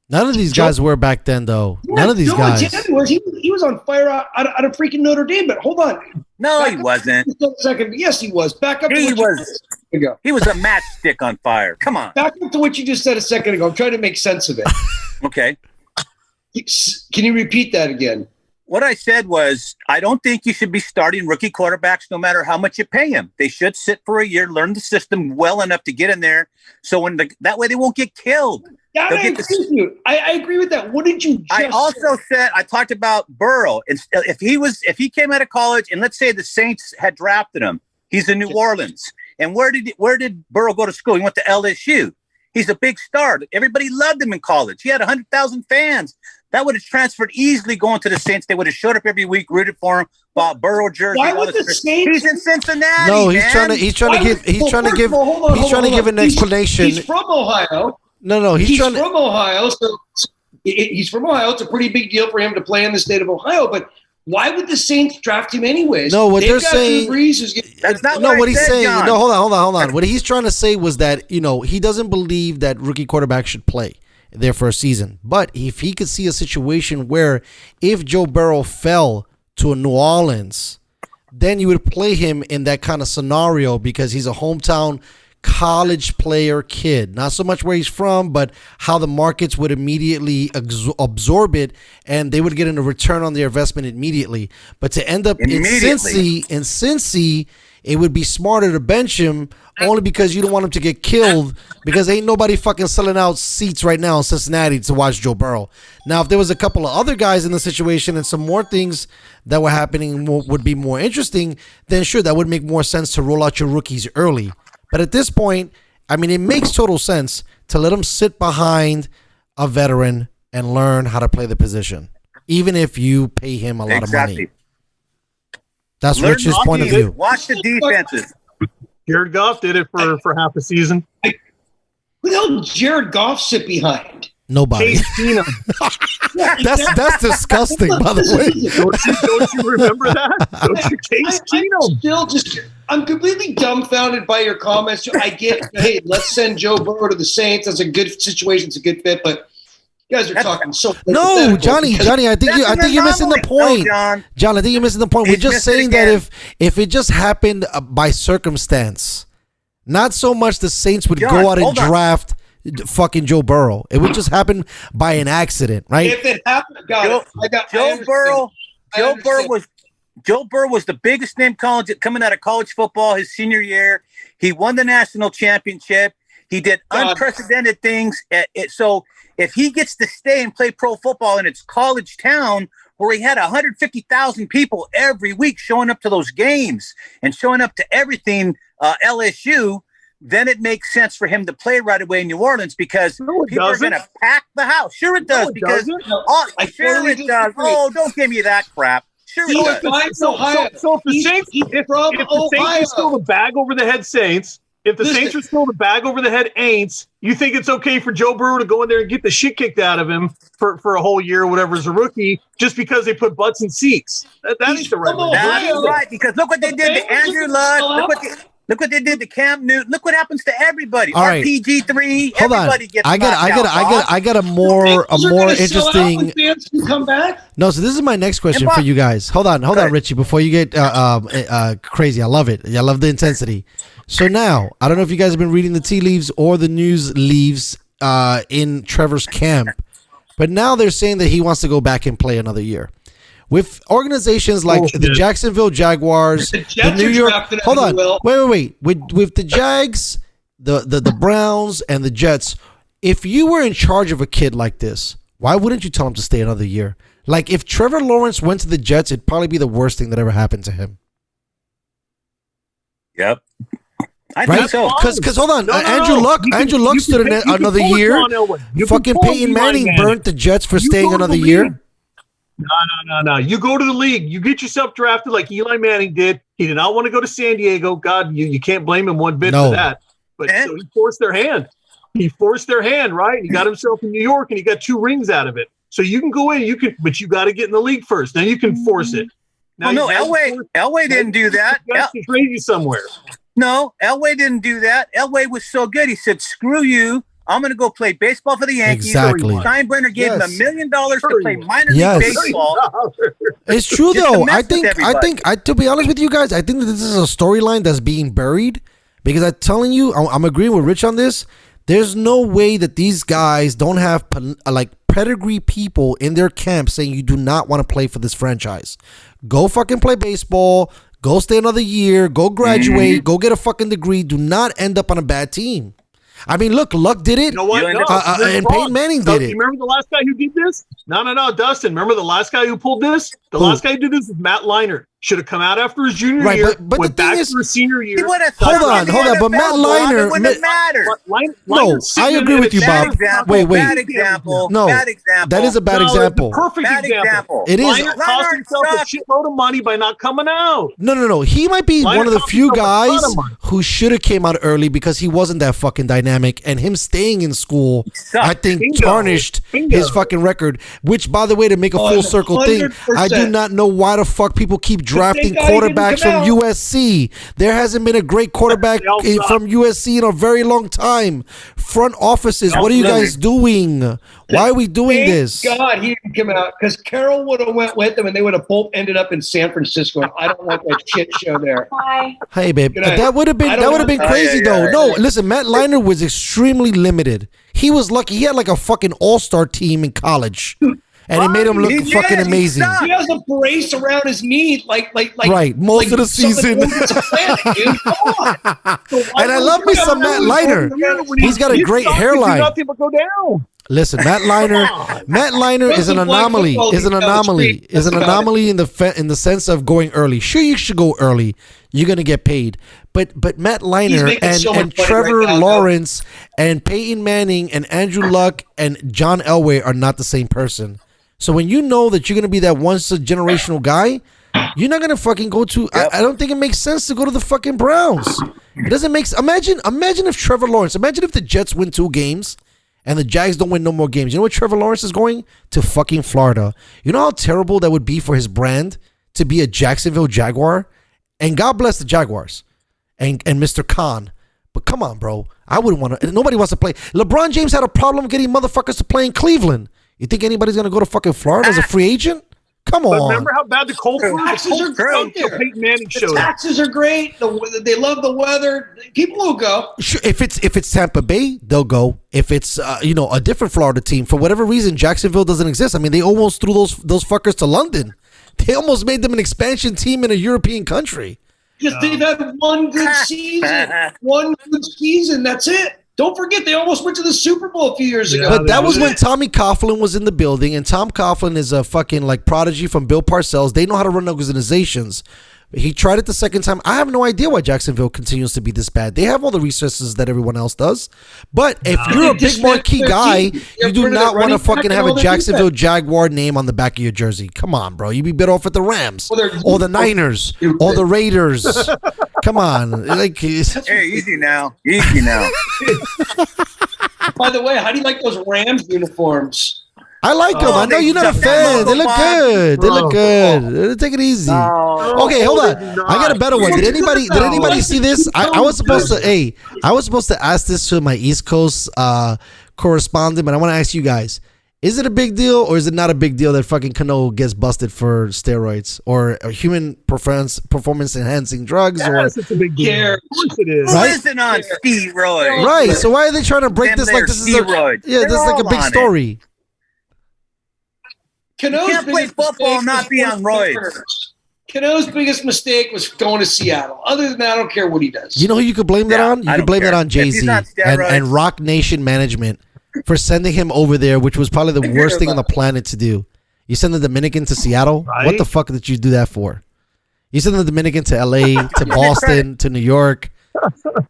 Speaker 1: None of these guys were back then, though.
Speaker 6: Yeah,
Speaker 1: None of these guys.
Speaker 6: He was on fire out of freaking Notre Dame. But hold on.
Speaker 5: No, he wasn't.
Speaker 6: Second. Yes, he was. Back up.
Speaker 5: He was a matchstick on fire. Come on.
Speaker 6: Back up to what you just said a second ago. I'm trying to make sense of it.
Speaker 5: Okay.
Speaker 6: Can you repeat that again?
Speaker 5: What I said was, I don't think you should be starting rookie quarterbacks no matter how much you pay them. They should sit for a year, learn the system well enough to get in there. So that way they won't get killed.
Speaker 6: Yeah, I agree with that. What did you just
Speaker 5: say? I talked about Burrow. If he came out of college and let's say the Saints had drafted him, he's in New Orleans. And where did Burrow go to school? He went to LSU. He's a big star. Everybody loved him in college. He had 100,000 fans. That would have transferred easily going to the Saints. They would have showed up every week, rooted for him, bought Burrow jersey.
Speaker 6: Why would the Saints?
Speaker 5: He's in Cincinnati.
Speaker 1: No, he's trying to give an explanation.
Speaker 6: He's from Ohio.
Speaker 1: No, he's from
Speaker 6: Ohio. So he's from Ohio. It's a pretty big deal for him to play in the state of Ohio. But why would the Saints draft him anyways?
Speaker 1: No, what they're saying.
Speaker 5: That's not what he's saying. John.
Speaker 1: No, hold on. What he's trying to say was that he doesn't believe that rookie quarterbacks should play there for a season. But if he could see a situation where if Joe Burrow fell to a New Orleans, then you would play him in that kind of scenario because he's a hometown college player kid. Not so much where he's from, but how the markets would immediately absorb it and they would get a return on their investment immediately. But to end up in Cincy, it would be smarter to bench him only because you don't want him to get killed because ain't nobody fucking selling out seats right now in Cincinnati to watch Joe Burrow. Now, if there was a couple of other guys in the situation and some more things that were happening would be more interesting, then sure, that would make more sense to roll out your rookies early. But at this point, I mean, it makes total sense to let him sit behind a veteran and learn how to play the position, even if you pay him a lot of money. That's Rich's point of view.
Speaker 5: Watch the defenses.
Speaker 8: Jared Goff did it for half a season.
Speaker 6: Who the hell did Jared Goff sit behind?
Speaker 1: Nobody.
Speaker 8: Case Keenum.
Speaker 1: That's disgusting, by the way.
Speaker 8: Don't you remember that? Don't you, Case Keenum?
Speaker 6: I'm completely dumbfounded by your comments. I get, hey, let's send Joe Burrow to the Saints. That's a good situation. It's a good fit, but you guys are talking so.
Speaker 1: No, Johnny, I think you're missing the point.
Speaker 5: No,
Speaker 1: John, I think you're missing the point. We're just saying that if it just happened by circumstance, not so much the Saints would go out and draft fucking Joe Burrow. It would just happen by an accident, right?
Speaker 6: If it happened,
Speaker 5: Joe Burrow was the biggest name coming out of college football his senior year. He won the national championship. He did unprecedented things. So if he gets to stay and play pro football in its college town where he had 150,000 people every week showing up to those games and showing up to everything LSU, then it makes sense for him to play right away in New Orleans because people are going to pack the house. Sure it does. It does. Oh, don't give me that crap. Sure it does.
Speaker 8: So if the Saints are still the bag over the head Saints, if the Saints are still the bag over the head Aints, you think it's okay for Joe Burrow to go in there and get the shit kicked out of him for a whole year or whatever as a rookie just because they put butts in seats? That ain't the right way.
Speaker 5: That's right, because look what they did to Andrew Luck. Look what they did to Cam Newton. Look what happens to everybody.
Speaker 1: All right.
Speaker 5: RPG3.
Speaker 1: Hold on.
Speaker 5: Everybody gets
Speaker 1: I got a more interesting.
Speaker 6: Come back.
Speaker 1: No, so this is my next question for you guys. Hold on, Richie. Before you get crazy, I love it. I love the intensity. So now, I don't know if you guys have been reading the tea leaves or the news leaves in Trevor's camp, but now they're saying that he wants to go back and play another year. With organizations like the Jacksonville Jaguars, the New York. Hold on, wait. With the Jags, the Browns, and the Jets, if you were in charge of a kid like this, why wouldn't you tell him to stay another year? Like if Trevor Lawrence went to the Jets, it'd probably be the worst thing that ever happened to him.
Speaker 5: Yep. I think so.
Speaker 1: Because hold on, Andrew Luck stood another year. Fucking Peyton Manning burnt the Jets for staying another year.
Speaker 8: No. You go to the league. You get yourself drafted like Eli Manning did. He did not want to go to San Diego. God, you can't blame him one bit for that. But so he forced their hand. Right? He got himself in New York, and he got 2 rings out of it. So you can go in, but you got to get in the league first. Then you can force it. Now,
Speaker 5: Elway didn't do that.
Speaker 8: To trade you somewhere.
Speaker 5: No, Elway didn't do that. Elway was so good. He said, "Screw you. I'm going to go play baseball for the Yankees."
Speaker 1: Exactly.
Speaker 5: Steinbrenner gave him $1 million to play minor league baseball.
Speaker 1: It's true though. I think to be honest with you guys, I think that this is a storyline that's being buried because I'm telling you, I'm agreeing with Rich on this. There's no way that these guys don't have pedigree people in their camp saying you do not want to play for this franchise. Go fucking play baseball. Go stay another year. Go graduate. Go get a fucking degree. Do not end up on a bad team. I mean, look, Luck did it.
Speaker 8: You know what?
Speaker 1: And Peyton Manning did it.
Speaker 8: You remember the last guy who did this? No, Dustin. Remember the last guy who pulled this? The last guy who did this was Matt Leinart. Should have come out after his junior year,
Speaker 1: but
Speaker 8: went back for his senior year.
Speaker 1: Hold on. But Matt Leinart. No, I agree with you, Bob. Wait.
Speaker 5: Bad example.
Speaker 1: No,
Speaker 5: bad example.
Speaker 1: That is a bad example.
Speaker 8: Perfect example.
Speaker 1: It is.
Speaker 8: Leinart cost himself a shitload of money by not coming out.
Speaker 1: No. He might be one of the few guys who should have came out early because he wasn't that fucking dynamic, and him staying in school, I think, tarnished his fucking record. Which, by the way, to make a full circle thing, I do not know why the fuck people keep drafting quarterbacks from USC. There hasn't been a great quarterback from USC in a very long time. Front offices, what are you guys doing? Why are we doing this?
Speaker 6: God, he didn't come out because Carroll would have went with them and they would have both ended up in San Francisco. And I don't want that shit show there.
Speaker 7: Bye.
Speaker 1: Hey, babe, that would have been crazy though. No, listen, Matt Leinart was extremely limited. He was lucky. He had like a fucking all-star team in college. And it made him look fucking amazing.
Speaker 6: He has a brace around his knee, like
Speaker 1: right, most of the season. And I love me some Matt Leinart. He's got a great hairline. Listen, Matt Leinart is an anomaly. Is an anomaly in the sense of going early. Sure, you should go early. You're gonna get paid. But Matt Leinart and Trevor Lawrence and Peyton Manning and Andrew Luck and John Elway are not the same person. So when you know that you're going to be that once a generational guy, you're not going to fucking go to, I don't think it makes sense to go to the fucking Browns. It doesn't make imagine if Trevor Lawrence, imagine if the Jets win 2 games and the Jags don't win no more games. You know what Trevor Lawrence is going? To fucking Florida. You know how terrible that would be for his brand to be a Jacksonville Jaguar? And God bless the Jaguars and Mr. Khan. But come on, bro. I wouldn't want to. Nobody wants to play. LeBron James had a problem getting motherfuckers to play in Cleveland. You think anybody's going to go to fucking Florida as a free agent? Come on.
Speaker 8: But remember how bad the Colts were?
Speaker 6: Taxes are great there.
Speaker 8: Peyton Manning
Speaker 6: The
Speaker 8: showed up.
Speaker 6: taxes are great. They love the weather. People will go.
Speaker 1: Sure, if it's Tampa Bay, they'll go. If it's a different Florida team, for whatever reason, Jacksonville doesn't exist. I mean, they almost threw those fuckers to London. They almost made them an expansion team in a European country.
Speaker 6: Because they've had one good season. One good season. That's it. Don't forget, they almost went to the Super Bowl a few years ago.
Speaker 1: But that was when Tommy Coughlin was in the building, and Tom Coughlin is a fucking like prodigy from Bill Parcells. They know how to run organizations. He tried it the second time. I have no idea why Jacksonville continues to be this bad. They have all the resources that everyone else does. But if you're a big marquee guy, you do not want to fucking have a Jacksonville Jaguar name on the back of your jersey. Come on, bro. You'd be better off with the Rams or the Niners or the Raiders. Come on. Like,
Speaker 5: Hey, easy now. Easy now.
Speaker 6: By the way, how do you like those Rams uniforms?
Speaker 1: I like them. I know you're not a fan. They look good. They look good. Take it easy. Okay, hold on. I got a better one. Did anybody see this? I was supposed to ask this to my East Coast correspondent, but I want to ask you guys: is it a big deal or is it not a big deal that fucking Cano gets busted for steroids or human performance enhancing drugs?
Speaker 8: Yes, it's a big deal. Of course it is.
Speaker 1: Right?
Speaker 5: Listen on steroids.
Speaker 1: Right. So why are they trying to break this like this is this is like a big story?
Speaker 6: Cano's
Speaker 5: You can't play football and not be on roids.
Speaker 6: Cano's biggest mistake was going to Seattle. Other than that, I don't care what he does.
Speaker 1: You know who you could blame that on? You could blame that on Jay-Z and Rock Nation management for sending him over there, which was probably the worst thing on the planet to do. You send the Dominican to Seattle? Right? What the fuck did you do that for? You send the Dominican to LA, to Boston, to New York,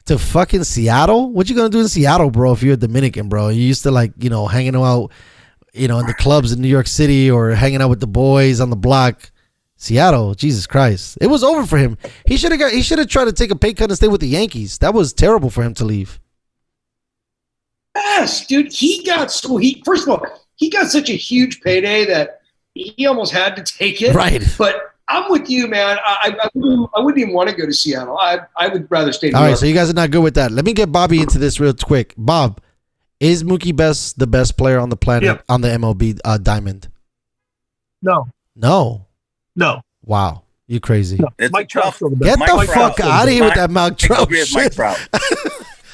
Speaker 1: to fucking Seattle? What you gonna do in Seattle, bro, if you're a Dominican, bro? You used to hanging out in the clubs in New York City or hanging out with the boys on the block. Seattle, Jesus Christ. It was over for him. He should have tried to take a pay cut and stay with the Yankees. That was terrible for him to leave.
Speaker 6: Yes, dude. First of all, he got such a huge payday that he almost had to take it.
Speaker 1: Right.
Speaker 6: But I'm with you, man. I wouldn't even want to go to Seattle. I would rather stay in New York.
Speaker 1: All right, so you guys are not good with that. Let me get Bobby into this real quick. Bob, is Mookie Betts the best player on the planet on the MLB diamond?
Speaker 8: No.
Speaker 1: Wow, you crazy.
Speaker 8: No. Mike Trout's the best.
Speaker 1: Get the fuck out of here with that Mike Trout shit.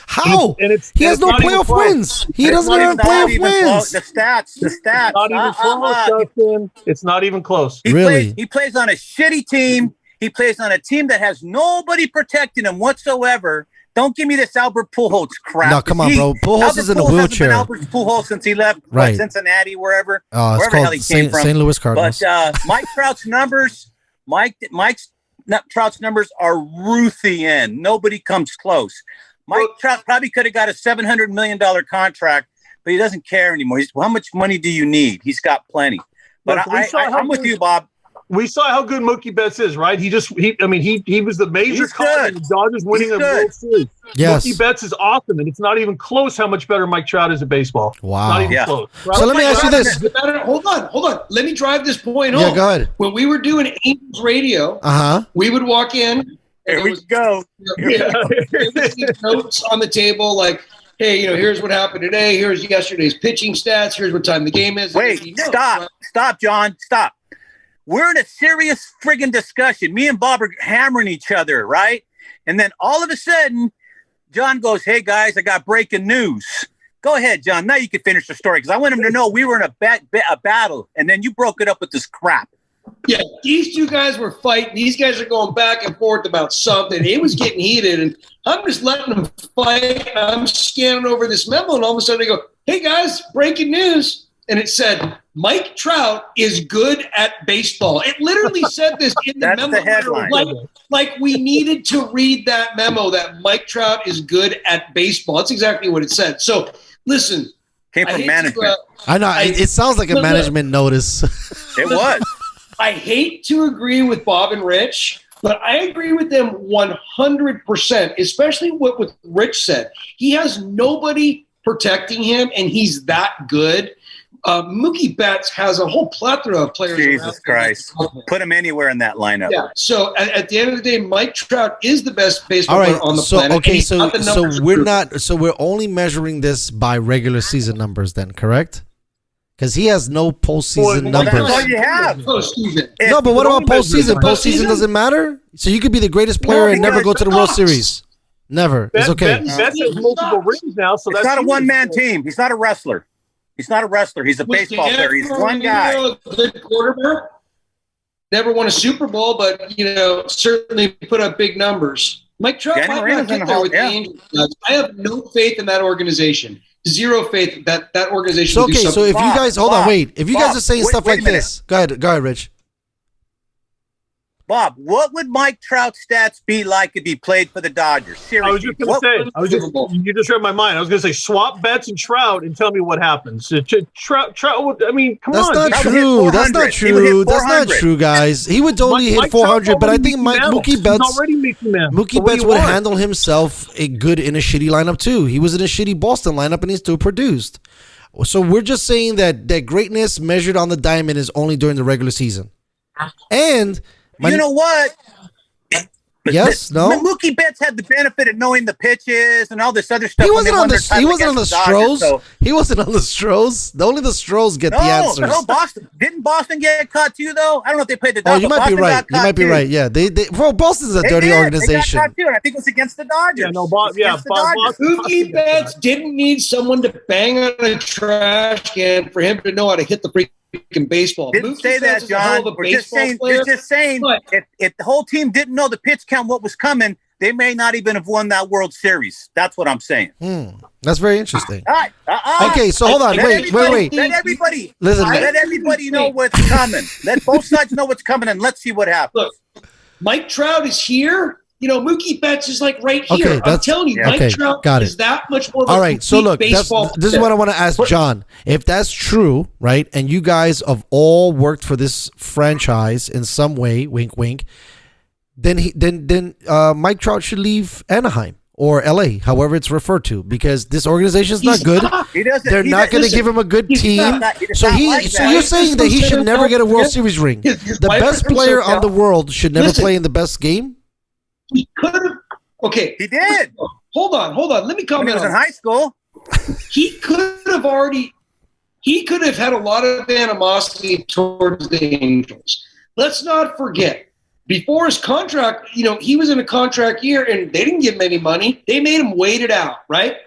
Speaker 1: How? He has no playoff wins. He doesn't have playoff wins.
Speaker 5: The stats.
Speaker 8: Not even close, Justin. It's not even close.
Speaker 5: He plays on a shitty team. He plays on a team that has nobody protecting him whatsoever. Don't give me this Albert Pujols crap.
Speaker 1: No, come on, bro. Pujols is in a wheelchair.
Speaker 5: Albert Pujols since he left Cincinnati, wherever
Speaker 1: it's
Speaker 5: the hell
Speaker 1: called
Speaker 5: he came from.
Speaker 1: St. Louis Cardinals.
Speaker 5: But Mike Trout's numbers are Ruthian. Nobody comes close. Mike Trout probably could have got a $700 million contract, but he doesn't care anymore. How much money do you need? He's got plenty. But I'm with you, Bob.
Speaker 8: We saw how good Mookie Betts is, right? He was the major cause of the Dodgers winning a World Series.
Speaker 1: Yes.
Speaker 8: Mookie Betts is awesome, and it's not even close how much better Mike Trout is at baseball.
Speaker 1: Wow.
Speaker 8: Not even close. Right?
Speaker 1: So let me ask you this.
Speaker 6: Hold on. Let me drive this point home.
Speaker 1: Yeah, go ahead.
Speaker 6: When we were doing Angels Radio, we would walk in.
Speaker 5: Here we go.
Speaker 6: Notes on the table like, hey, here's what happened today. Here's yesterday's pitching stats. Here's what time the game is.
Speaker 5: Wait, stop, John. Stop. We're in a serious friggin' discussion. Me and Bob are hammering each other, right? And then all of a sudden, John goes, hey, guys, I got breaking news. Go ahead, John. Now you can finish the story because I want him to know we were in a battle, and then you broke it up with this crap.
Speaker 6: Yeah, these two guys were fighting. These guys are going back and forth about something. It was getting heated, and I'm just letting them fight. I'm scanning over this memo, and all of a sudden I go, hey, guys, breaking news. And it said, Mike Trout is good at baseball. It literally said this in the memo.
Speaker 5: The headline.
Speaker 6: Like we needed to read that memo that Mike Trout is good at baseball. That's exactly what it said. So, listen.
Speaker 5: Came from management.
Speaker 1: I know. It sounds like a management notice.
Speaker 5: It was.
Speaker 6: I hate to agree with Bob and Rich, But I agree with them 100%, especially what Rich said. He has nobody protecting him, and he's that good. Mookie Betts has a whole plethora of players.
Speaker 5: Jesus Christ. Put him anywhere in that lineup.
Speaker 6: Yeah. So at the end of the day, Mike Trout is the best baseball player on the planet.
Speaker 1: Okay, so we're only measuring this by regular season numbers then, correct? Because he has no postseason numbers.
Speaker 5: That's all you have.
Speaker 6: Postseason.
Speaker 1: No, but what about postseason? Postseason doesn't matter? So you could be the greatest player and never go to the World Series. Never. It's okay.
Speaker 8: Betts has multiple rings now, so
Speaker 5: it's not a one-man team. He's not a wrestler. He's not a wrestler. He's a baseball player. He's one guy.
Speaker 6: Good quarterback. Never won a Super Bowl, but certainly put up big numbers. Mike Trout might not get there with the Angels. I have no faith in that organization. Zero faith that organization.
Speaker 1: So, okay, so if you guys if you guys are saying stuff like this, go ahead, Rich.
Speaker 5: Bob, what would Mike Trout's stats be like if he played for the Dodgers? Seriously,
Speaker 8: I was just going to say, you just read my mind. I was going to say, swap Betts and Trout and tell me what happens. Trout, I mean, come on.
Speaker 1: That's not true. That's not true. That's not true, guys. He would only hit 400, but I think Mookie Betts would handle himself good in a shitty lineup too. He was in a shitty Boston lineup and he still produced. So we're just saying that greatness measured on the diamond is only during the regular season. And
Speaker 5: you know what?
Speaker 1: Yes, no.
Speaker 5: Mookie Betts had the benefit of knowing the pitches and all this other stuff.
Speaker 1: He wasn't on the Stros. He wasn't on the Stros. Only the Stros get the answers.
Speaker 5: No, Boston. Didn't Boston get caught too, though? I don't know if they played the Dodgers.
Speaker 1: Oh, you might be right. You might be right. Yeah, Boston's a dirty organization.
Speaker 5: They got caught too, and I think it was against the Dodgers.
Speaker 6: Mookie Betts didn't need someone to bang on a trash can for him to know how to hit the freaking baseball.
Speaker 5: Didn't say that, John. We're just saying if the whole team didn't know the pitch count, what was coming, they may not even have won that World Series. That's what I'm saying.
Speaker 1: That's very interesting.
Speaker 5: All right.
Speaker 1: Okay, so hold on. Wait.
Speaker 5: Let everybody know what's coming. Let both sides know what's coming, and let's see what happens.
Speaker 6: Look, Mike Trout is here. Mookie Betts is like right here.
Speaker 1: Okay,
Speaker 6: I'm telling you, Mike Trout is that much more of a
Speaker 1: all right, so look,
Speaker 6: baseball
Speaker 1: this is what I want to ask John. If that's true, right, and you guys have all worked for this franchise in some way, wink, wink, then Mike Trout should leave Anaheim or LA, however it's referred to, because this organization is not good. They're not going to give him a good team. So you're saying that he should never get a World Series ring. The best player on the world should never play in the best game?
Speaker 6: He could have. Okay,
Speaker 5: he did.
Speaker 6: Hold on. Let me comment.
Speaker 5: When he was in high school,
Speaker 6: he could have had a lot of animosity towards the Angels. Let's not forget, before his contract, he was in a contract year and they didn't give him any money. They made him wait it out, right?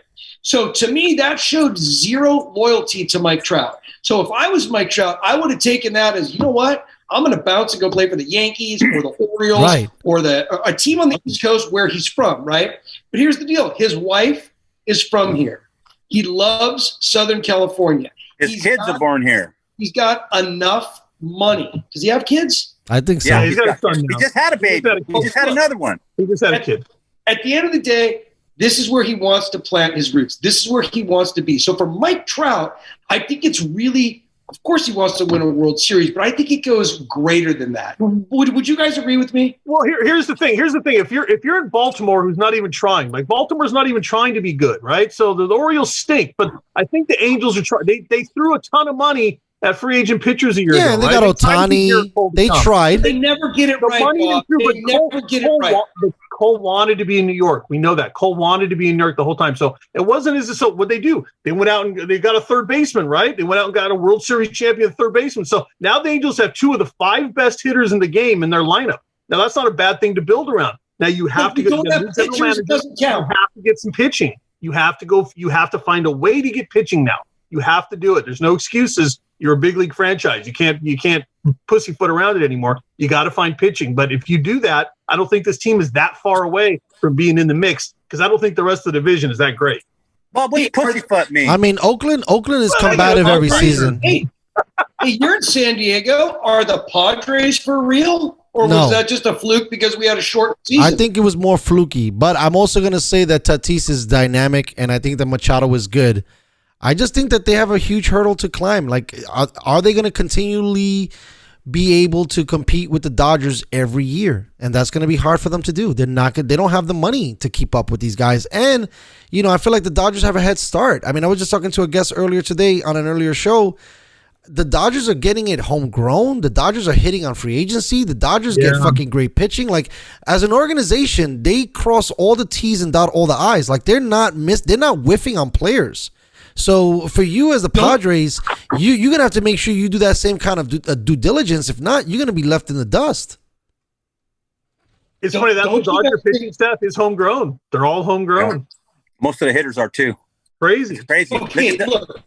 Speaker 6: So to me, that showed zero loyalty to Mike Trout. So if I was Mike Trout, I would have taken that as, you know what? I'm going to bounce and go play for the Yankees or the Orioles or a team on the East Coast where he's from, right? But here's the deal. His wife is from here. He loves Southern California.
Speaker 5: His kids are born here.
Speaker 6: He's got enough money. Does he have kids?
Speaker 1: I think so.
Speaker 8: Yeah, he's got a son now.
Speaker 5: He just had a baby. He just had another one.
Speaker 8: He just had a kid.
Speaker 6: At the end of the day, this is where he wants to plant his roots. This is where he wants to be. So for Mike Trout, I think it's really – of course he wants to win a World Series, but I think it goes greater than that. Would you guys agree with me?
Speaker 8: Well, here's the thing. If you're in Baltimore, who's not even trying, like Baltimore's not even trying to be good, right? So the Orioles stink, but I think the Angels are trying. They threw a ton of money at free agent pitchers a year ago.
Speaker 1: Yeah, and they got Ohtani. They tried.
Speaker 6: They never get it right. They never get it right.
Speaker 8: Cole wanted to be in New York. We know that. Cole wanted to be in New York the whole time. So it wasn't as so what they do. They went out and they got a third baseman, right? They went out and got a World Series champion third baseman. So now the Angels have two of the 5 best hitters in the game in their lineup. Now that's not a bad thing to build around. Now you have to get some pitching. You have to find a way to get pitching now. You have to do it. There's no excuses. You're a big league franchise. You can't pussyfoot around it anymore. You got to find pitching. But if you do that, I don't think this team is that far away from being in the mix because I don't think the rest of the division is that great.
Speaker 5: Well, what pussyfoot mean?
Speaker 1: I mean, Oakland is combative every season.
Speaker 6: Hey, you're in San Diego. Are the Padres for real? Or was that just a fluke because we had a short season?
Speaker 1: I think it was more fluky. But I'm also going to say that Tatis is dynamic, and I think that Machado is good. I just think that they have a huge hurdle to climb. Like, are they going to continually be able to compete with the Dodgers every year, and that's going to be hard for them to do. They're not good. They don't have the money to keep up with these guys, and I feel like the Dodgers have a head start. I mean, I was just talking to a guest earlier today on an earlier show. The Dodgers are getting it homegrown. The Dodgers are hitting on free agency. The Dodgers get fucking great pitching. Like, as an organization, they cross all the T's and dot all the I's. Like, they're not whiffing on players. So for you as the Padres, you're gonna have to make sure you do that same kind of due diligence. If not, you're gonna be left in the dust.
Speaker 8: It's funny that whole Dodger pitching staff is homegrown. They're all homegrown.
Speaker 5: Yeah. Most of the hitters are too.
Speaker 8: Crazy.
Speaker 5: It's crazy.
Speaker 6: Okay, look,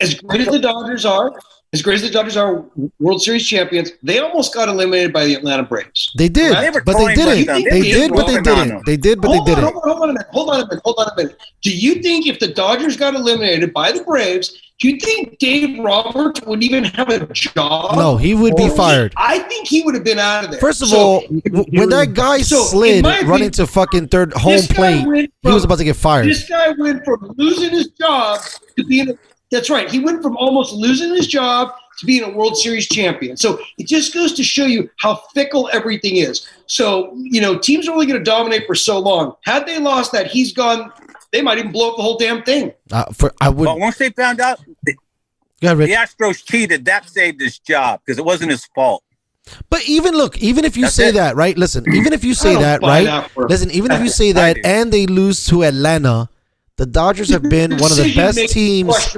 Speaker 6: as great as the Dodgers are, World Series champions, they almost got eliminated by the Atlanta Braves.
Speaker 1: They did, but they didn't. They did, but they didn't. They did, but they didn't.
Speaker 6: Hold on a minute. Do you think if the Dodgers got eliminated by the Braves, do you think Dave Roberts would even have a job?
Speaker 1: No, he would be fired.
Speaker 6: I think he would have been out of there.
Speaker 1: First of all, when that guy slid running to fucking third home plate, he was about to get fired.
Speaker 6: This guy went from losing his job to being that's right. He went from almost losing his job to being a World Series champion. So it just goes to show you how fickle everything is. So, teams are only going to dominate for so long. Had they lost that, he's gone. They might even blow up the whole damn thing.
Speaker 5: Once they found out the Astros cheated, that saved his job because it wasn't his fault.
Speaker 1: But even if you say that, right? Listen, even if you say that, right? Listen, even if you say that and they lose to Atlanta, the Dodgers have been one of the best teams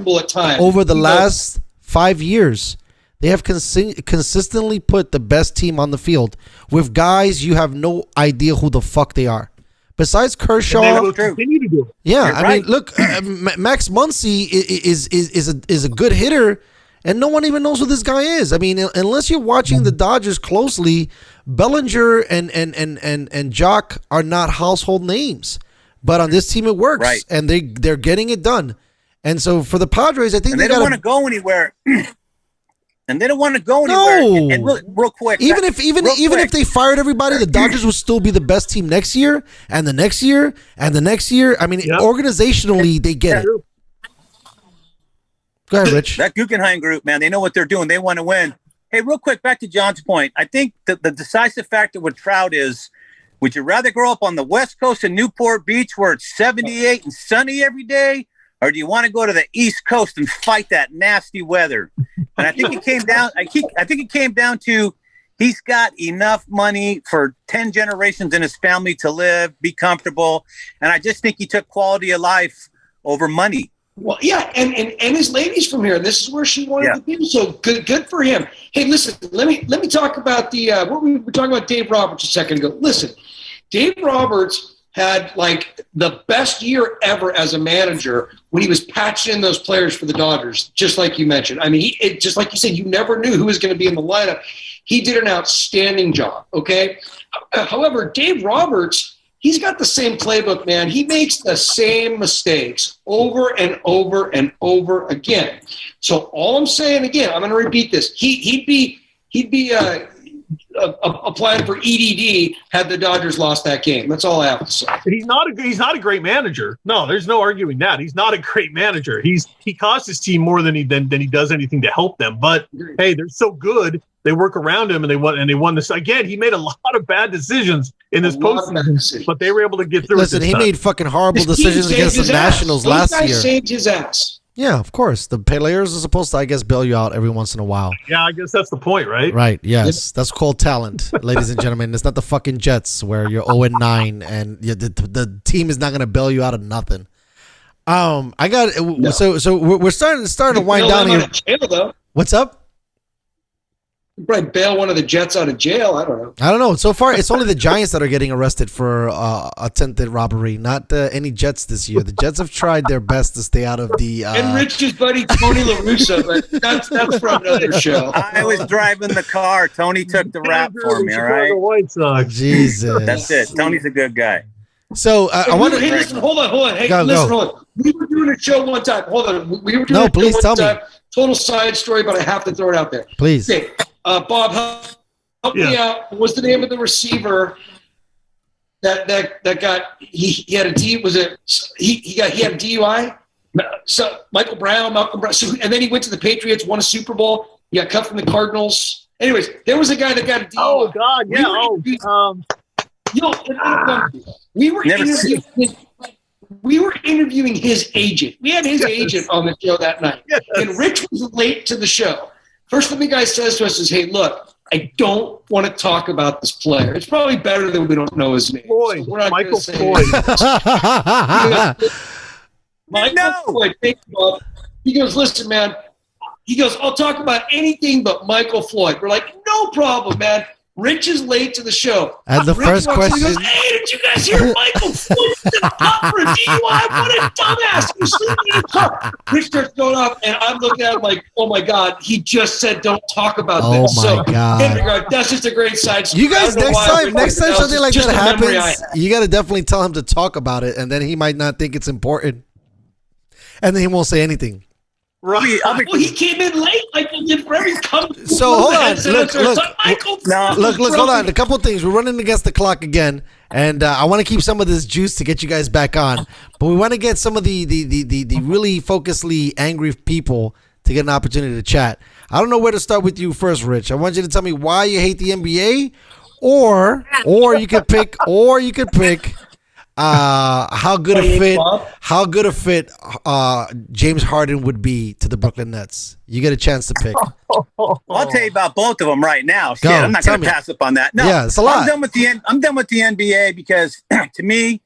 Speaker 1: over the last 5 years. They have consistently put the best team on the field with guys you have no idea who the fuck they are. Besides Kershaw,
Speaker 8: and they will continue to do it.
Speaker 1: Yeah, I mean, look, Max Muncy is a good hitter, and no one even knows who this guy is. I mean, unless you're watching the Dodgers closely, Bellinger and Jock are not household names. But on this team, it works, and they're getting it done. And so for the Padres, I think
Speaker 5: they don't want to go anywhere. And they don't want to go anywhere.
Speaker 1: No.
Speaker 5: And real quick,
Speaker 1: even if they fired everybody, the Dodgers would still be the best team next year, and the next year, and the next year. I mean, organizationally, they get it. Go ahead, Rich.
Speaker 5: That Guggenheim group, man, they know what they're doing. They want to win. Hey, real quick, back to John's point. I think the decisive factor with Trout is, would you rather grow up on the West Coast in Newport Beach where it's 78 and sunny every day, or do you want to go to the East Coast and fight that nasty weather? And I think it came down. I think it came down to he's got enough money for 10 generations in his family to live, be comfortable, and I just think he took quality of life over money.
Speaker 6: Well, yeah, and his lady's from here. This is where she wanted to be. So good for him. Hey, listen, let me talk about what we were talking about Dave Roberts a second ago. Listen, Dave Roberts had like the best year ever as a manager when he was patching in those players for the Dodgers, just like you mentioned. I mean, just like you said, you never knew who was going to be in the lineup. He did an outstanding job, okay? However, Dave Roberts, he's got the same playbook, man. He makes the same mistakes over and over and over again. So all I'm saying, again, I'm going to repeat this. He'd be applying for EDD had the Dodgers lost that game. That's all I have to say.
Speaker 8: He's not a great manager. No, there's no arguing that. He's not a great manager. He costs his team more than he does anything to help them. But hey, they're so good. They work around him and they won this again. He made a lot of bad decisions in this postseason, but they were able to get through.
Speaker 1: Listen, he made fucking horrible decisions against the Nationals last year.
Speaker 6: Saved his ass.
Speaker 1: Yeah, of course. The players are supposed to, I guess, bail you out every once in a while.
Speaker 8: Yeah, I guess that's the point, right?
Speaker 1: Right, yes. That's called talent, ladies and gentlemen. It's not the fucking Jets where you're 0-9 and the team is not going to bail you out of nothing. So we're starting to wind down here.
Speaker 6: Jail, though.
Speaker 1: What's up?
Speaker 6: You probably bail one of the Jets out of jail. I don't know.
Speaker 1: So far, it's only the Giants that are getting arrested for attempted robbery, not any Jets this year. The Jets have tried their best to stay out of the.
Speaker 6: And Rich's buddy Tony La Russa, but that's for another show.
Speaker 5: I was driving the car. Tony took the rap for me. All right.
Speaker 8: White Sox.
Speaker 1: Jesus.
Speaker 5: That's it. Tony's a good guy.
Speaker 1: So I want to.
Speaker 6: Hey, listen, hold on. Hey, hold on. We were doing a show one time. Hold on. We were doing
Speaker 1: please tell me.
Speaker 6: Total side story, but I have to throw it out there.
Speaker 1: Please.
Speaker 6: Okay. Bob, help me out. What was the name of the receiver that got he had a D? Was it he had a DUI? So Malcolm Brown. So, and then he went to the Patriots, won a Super Bowl. He got cut from the Cardinals, Anyways, there was a guy that got a DUI.
Speaker 8: Oh God, yeah.
Speaker 6: We were interviewing his agent. We had his agent on the show that night.
Speaker 8: Yes.
Speaker 6: And Rich was late to the show. First thing the guy says to us is, hey, look, I don't want to talk about this player. It's probably better that we don't know his name.
Speaker 8: Floyd.
Speaker 6: So we're not
Speaker 8: Michael
Speaker 6: gonna say
Speaker 8: Floyd.
Speaker 6: Michael Floyd. He goes, listen, man. He goes, I'll talk about anything but Michael Floyd. We're like, no problem, man. Rich is late to the show.
Speaker 1: And the
Speaker 6: Rich
Speaker 1: first
Speaker 6: walks in,
Speaker 1: question.
Speaker 6: he goes, hey, did you guys hear Michael Floyd up for a DUI? What a dumbass. He was sleeping in his car. Rich starts going off, and I'm looking at him like, oh, my God. He just said don't talk about
Speaker 1: Oh,
Speaker 6: this.
Speaker 1: my God.
Speaker 6: In regard, that's just a great side story.
Speaker 1: You guys,
Speaker 6: I don't know why
Speaker 1: next time
Speaker 6: else.
Speaker 1: something like
Speaker 6: It's
Speaker 1: that
Speaker 6: just a memory I
Speaker 1: happens,
Speaker 6: have.
Speaker 1: you got to definitely tell him to talk about it, and then he might not think it's important. And then he won't say anything.
Speaker 8: Right.
Speaker 6: Well, he came in late. Like he did for every company.
Speaker 1: So, hold on. Look,
Speaker 6: Look,
Speaker 1: hold on. A couple of things. We're running against the clock again, and I want to keep some of this juice to get you guys back on. But we want to get some of the really focusedly angry people to get an opportunity to chat. I don't know where to start with you first, Rich. I want you to tell me why you hate the NBA, or you could pick, how good a fit James Harden would be to the Brooklyn Nets. You get a chance to pick.
Speaker 5: I'll tell you about both of them right now. Shit,
Speaker 1: Go,
Speaker 5: I'm not
Speaker 1: tell
Speaker 5: going to
Speaker 1: me.
Speaker 5: pass up on that. No,
Speaker 1: Yeah, it's a lot.
Speaker 5: I'm done with the NBA because to me,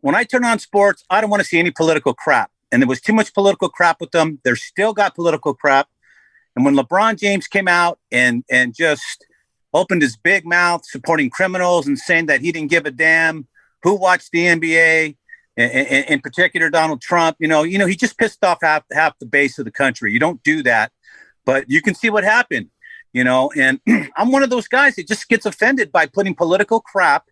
Speaker 5: when I turn on sports, I don't want to see any political crap. And there was too much political crap with them. They're still got political crap. And when LeBron James came out and just opened his big mouth supporting criminals and saying that he didn't give a damn who watched the NBA, in particular Donald Trump, you know, he just pissed off half the base of the country. You don't do that, but you can see what happened, and I'm one of those guys that just gets offended by putting political crap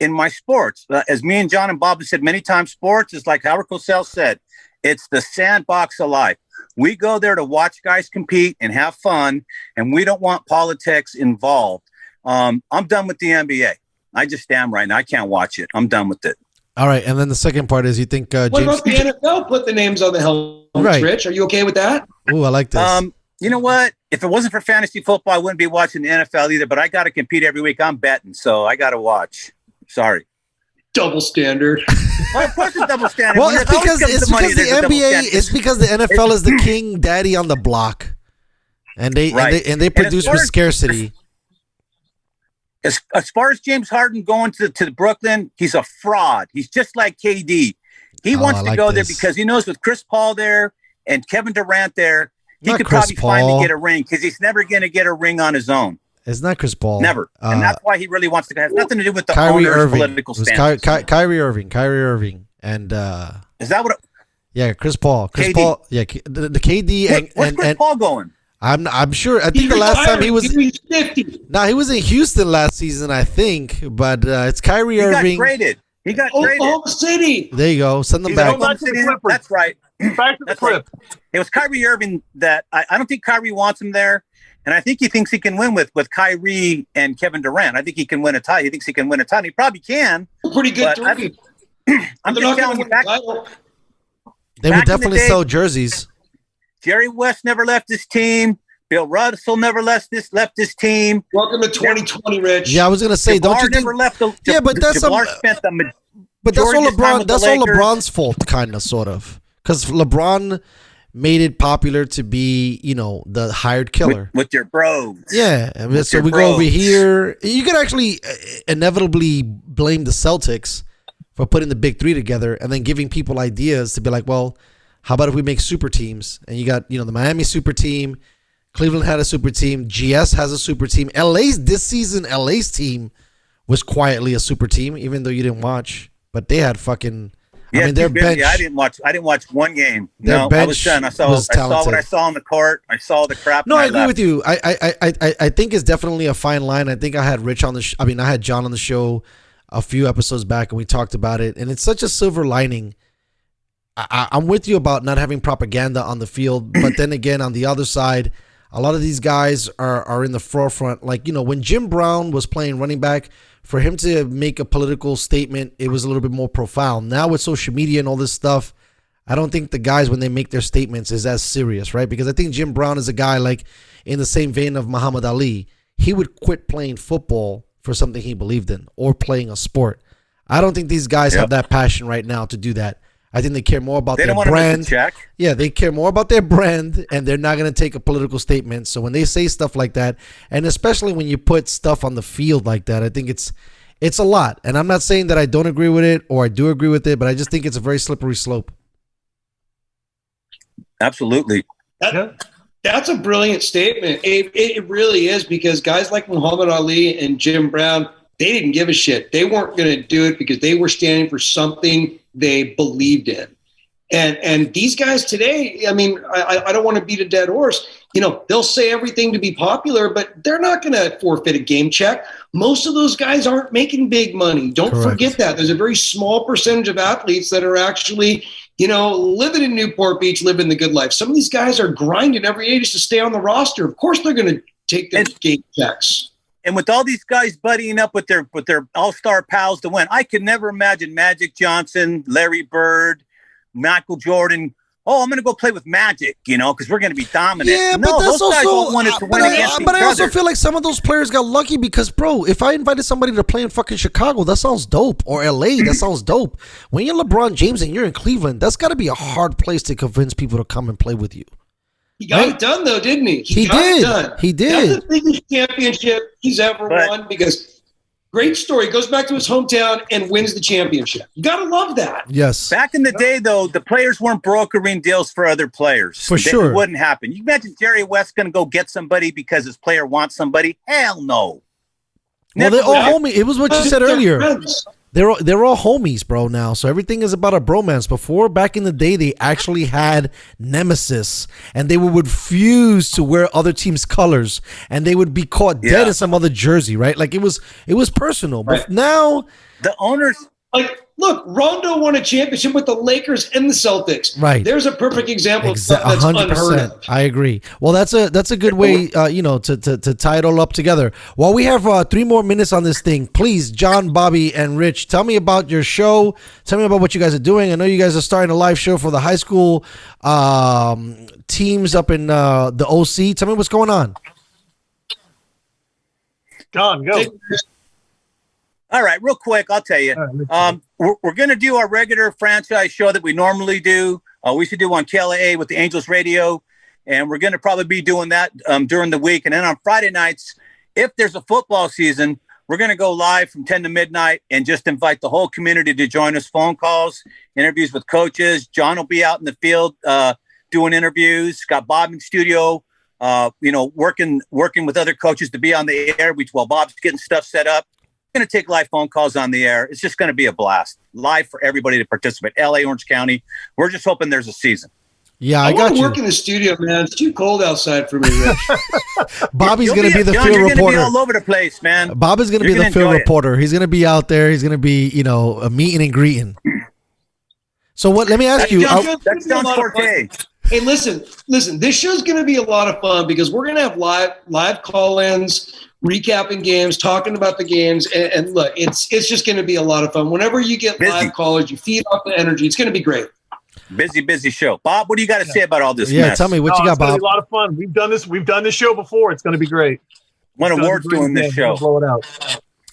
Speaker 5: in my sports. As me and John and Bob have said many times, sports is like Howard Cosell said, it's the sandbox of life. We go there to watch guys compete and have fun, and we don't want politics involved. I'm done with the NBA. I just am right now. I can't watch it. I'm done with it.
Speaker 1: All right, and then the second part is you think James.
Speaker 6: What about the NFL? Put the names on the helmets,
Speaker 1: Right.
Speaker 6: Rich. Are you okay with that?
Speaker 1: Ooh, I like this.
Speaker 5: You know what? If it wasn't for fantasy football, I wouldn't be watching the NFL either. But I got to compete every week. I'm betting, so I got to watch. Sorry.
Speaker 6: Double standard.
Speaker 5: Well, of course it's double standard.
Speaker 1: Well,
Speaker 5: When
Speaker 1: it's
Speaker 5: it always
Speaker 1: because
Speaker 5: comes
Speaker 1: it's
Speaker 5: to money,
Speaker 1: because the
Speaker 5: there's a double
Speaker 1: NBA.
Speaker 5: standard.
Speaker 1: It's because the NFL is the king daddy on the block, and they
Speaker 5: Right.
Speaker 1: and they produce
Speaker 5: far
Speaker 1: with
Speaker 5: as-
Speaker 1: scarcity.
Speaker 5: As far as James Harden going to Brooklyn, he's a fraud. He's just like KD. He wants
Speaker 1: I
Speaker 5: to
Speaker 1: like
Speaker 5: go there
Speaker 1: this.
Speaker 5: because he knows with Chris Paul there and Kevin Durant there, he
Speaker 1: Not
Speaker 5: could
Speaker 1: Chris
Speaker 5: probably finally
Speaker 1: Paul.
Speaker 5: get a ring because he's never going to get a ring on his own.
Speaker 1: It's not Chris Paul.
Speaker 5: Never. And that's why he really wants to. It has nothing to do with the
Speaker 1: Kyrie
Speaker 5: owner's
Speaker 1: Irving.
Speaker 5: political
Speaker 1: It was
Speaker 5: stance.
Speaker 1: Kyrie Irving, and
Speaker 5: Is that what?
Speaker 1: yeah, Chris Paul.
Speaker 5: KD.
Speaker 1: Paul. Yeah, the KD
Speaker 5: Where's
Speaker 1: and
Speaker 5: Chris Paul going?
Speaker 1: I'm sure. I think the last time he was.
Speaker 6: He's 50.
Speaker 1: Nah, he was in Houston last season, I think. But it's Kyrie
Speaker 5: He got
Speaker 1: Irving.
Speaker 5: traded. He got traded.
Speaker 6: Oklahoma City.
Speaker 1: There you go. Send them
Speaker 5: He's
Speaker 1: back.
Speaker 5: Oklahoma
Speaker 8: Back to the
Speaker 5: City.
Speaker 8: Clippers.
Speaker 5: That's right.
Speaker 8: Back to the
Speaker 5: That's right.
Speaker 8: clip.
Speaker 5: It was Kyrie Irving that I don't think Kyrie wants him there. And I think he thinks he can win with Kyrie and Kevin Durant. I think he can win a tie. He thinks he can win a tie. And he probably can.
Speaker 6: Pretty good.
Speaker 5: But
Speaker 6: three.
Speaker 5: I'm
Speaker 6: They're
Speaker 5: just
Speaker 6: not
Speaker 5: telling
Speaker 6: going
Speaker 5: you,
Speaker 6: to
Speaker 5: back,
Speaker 6: win the title.
Speaker 1: They
Speaker 5: back
Speaker 1: would
Speaker 5: in the
Speaker 1: definitely
Speaker 5: day-
Speaker 1: sell jerseys.
Speaker 5: Jerry West never left his team. Bill Russell never left his team.
Speaker 6: Welcome to 2020, Rich.
Speaker 1: Yeah, I was gonna say, don't you
Speaker 5: Jabbar
Speaker 1: think?
Speaker 5: never left the
Speaker 1: Yeah, but that's
Speaker 5: Jabbar
Speaker 1: some-
Speaker 5: spent the
Speaker 1: But that's all
Speaker 5: majority of his time
Speaker 1: LeBron.
Speaker 5: with the
Speaker 1: That's all
Speaker 5: Lakers.
Speaker 1: LeBron's fault, kind of, sort of, because LeBron made it popular to be, the hired killer.
Speaker 5: with your bros.
Speaker 1: Yeah, I mean, so
Speaker 5: your
Speaker 1: we go over
Speaker 5: bros.
Speaker 1: here. You could actually inevitably blame the Celtics for putting the big three together and then giving people ideas to be like, well, how about if we make super teams? And you got, the Miami super team, Cleveland had a super team, GS has a super team. This season, LA's team was quietly a super team, even though you didn't watch, but they had fucking.
Speaker 5: Yeah,
Speaker 1: their bench.
Speaker 5: I didn't watch one game.
Speaker 1: Their
Speaker 5: No, I
Speaker 1: bench
Speaker 5: was done. I saw
Speaker 1: was
Speaker 5: what
Speaker 1: talented.
Speaker 5: I saw on the court. I saw the crap.
Speaker 1: No,
Speaker 5: and
Speaker 1: I agree
Speaker 5: left.
Speaker 1: with you. I think it's definitely a fine line. I think I had Rich on the. I had John on the show a few episodes back, and we talked about it. And it's such a silver lining. I'm with you about not having propaganda on the field, but then again, on the other side, a lot of these guys are in the forefront. Like, when Jim Brown was playing running back, for him to make a political statement, it was a little bit more profound. Now with social media and all this stuff, I don't think the guys, when they make their statements, is as serious, right? Because I think Jim Brown is a guy like in the same vein of Muhammad Ali. he would quit playing football for something he believed in or playing a sport. I don't think these guys have that passion right now to do that. I think they care more about their brand. Yeah, they care more about their brand, and they're not going to take a political statement. So when they say stuff like that, and especially when you put stuff on the field like that, I think it's a lot. And I'm not saying that I don't agree with it or I do agree with it, but I just think it's a very slippery slope.
Speaker 5: Absolutely.
Speaker 6: That's a brilliant statement. It really is, because guys like Muhammad Ali and Jim Brown, they didn't give a shit. They weren't going to do it because they were standing for something they believed in. And these guys today, I mean, I don't want to beat a dead horse. You know, they'll say everything to be popular, but they're not going to forfeit a game check. Most of those guys aren't making big money. Don't forget that. There's a very small percentage of athletes that are actually, you know, living in Newport Beach, living the good life. Some of these guys are grinding every day just to stay on the roster. Of course, they're going to take their game checks.
Speaker 5: And with all these guys buddying up with their all-star pals to win, I could never imagine Magic Johnson, Larry Bird, Michael Jordan. Oh, I'm going to go play with Magic, you know, because we're going to be dominant.
Speaker 1: Yeah,
Speaker 5: no,
Speaker 1: but that's
Speaker 5: those guys
Speaker 1: also,
Speaker 5: all wanted to win against each
Speaker 1: but I also
Speaker 5: other.
Speaker 1: feel like some of those players got lucky because, bro, if I invited somebody to play in fucking Chicago, that sounds dope. Or LA, that sounds dope. When you're LeBron James and you're in Cleveland, that's got to be a hard place to convince people to come and play with you.
Speaker 6: He got it done, though, didn't he?
Speaker 1: He
Speaker 6: got
Speaker 1: did.
Speaker 6: It done.
Speaker 1: He did.
Speaker 6: That's the biggest championship he's ever won, because great story. Goes back to his hometown and wins the championship. You got to love that.
Speaker 1: Yes.
Speaker 5: Back in the day, though, the players weren't brokering deals for other players.
Speaker 1: For sure.
Speaker 5: It wouldn't happen. You imagine Jerry West going to go get somebody because his player wants somebody? Hell no.
Speaker 1: Well, they're all homies. It was what you said earlier. They're all homies, bro, now. So everything is about a bromance. Before, back in the day, they actually had nemesis, and they would refuse to wear other teams' colors, and they would be caught dead in some other jersey, right? Like it was personal. But now
Speaker 5: the owners,
Speaker 6: like, look, Rondo won a championship with the Lakers and the Celtics.
Speaker 1: Right.
Speaker 6: There's a perfect example of stuff that's
Speaker 1: 100%.
Speaker 6: unheard of.
Speaker 1: I agree. Well, that's a good way, to tie it all up together. While we have 3 more minutes on this thing, please, John, Bobby, and Rich, tell me about your show. Tell me about what you guys are doing. I know you guys are starting a live show for the high school teams up in the OC. Tell me what's going on.
Speaker 8: John, go.
Speaker 5: all right, real quick, I'll tell you. We're going to do our regular franchise show that we normally do. We should do on KLAA with the Angels Radio, and we're going to probably be doing that during the week. And then on Friday nights, if there's a football season, we're going to go live from 10 to midnight and just invite the whole community to join us. Phone calls, interviews with coaches. John will be out in the field doing interviews. Got Bob in studio, working with other coaches to be on the air while Bob's getting stuff set up. Going to take live phone calls on the air. It's just going to be a blast. Live for everybody to participate. LA, Orange County. We're just hoping there's a season.
Speaker 1: Yeah,
Speaker 6: I
Speaker 1: got
Speaker 6: want
Speaker 1: you.
Speaker 6: to work in the studio, man. It's too cold outside for me, Rich.
Speaker 1: Bobby's going to be the
Speaker 5: John,
Speaker 1: field
Speaker 5: you're
Speaker 1: reporter.
Speaker 5: Be all over the place, man.
Speaker 1: Bob is going to be the field reporter. He's going to be out there. He's going to be, a meeting and greeting. So what? Let me ask you.
Speaker 5: That's John's forte.
Speaker 6: Hey, listen. This show's going to be a lot of fun because we're going to have live call-ins, recapping games, talking about the games, and look, it's just going to be a lot of fun. Whenever you get live callers, you feed off the energy. It's going to be great.
Speaker 5: Busy show. Bob, what do you got to say about all this?
Speaker 1: Yeah,
Speaker 5: mess?
Speaker 1: tell me what you got,
Speaker 8: it's gonna
Speaker 1: Bob.
Speaker 8: be a lot of fun. We've done this show before. It's going to be great.
Speaker 5: Won awards doing this show.
Speaker 8: Blow it out.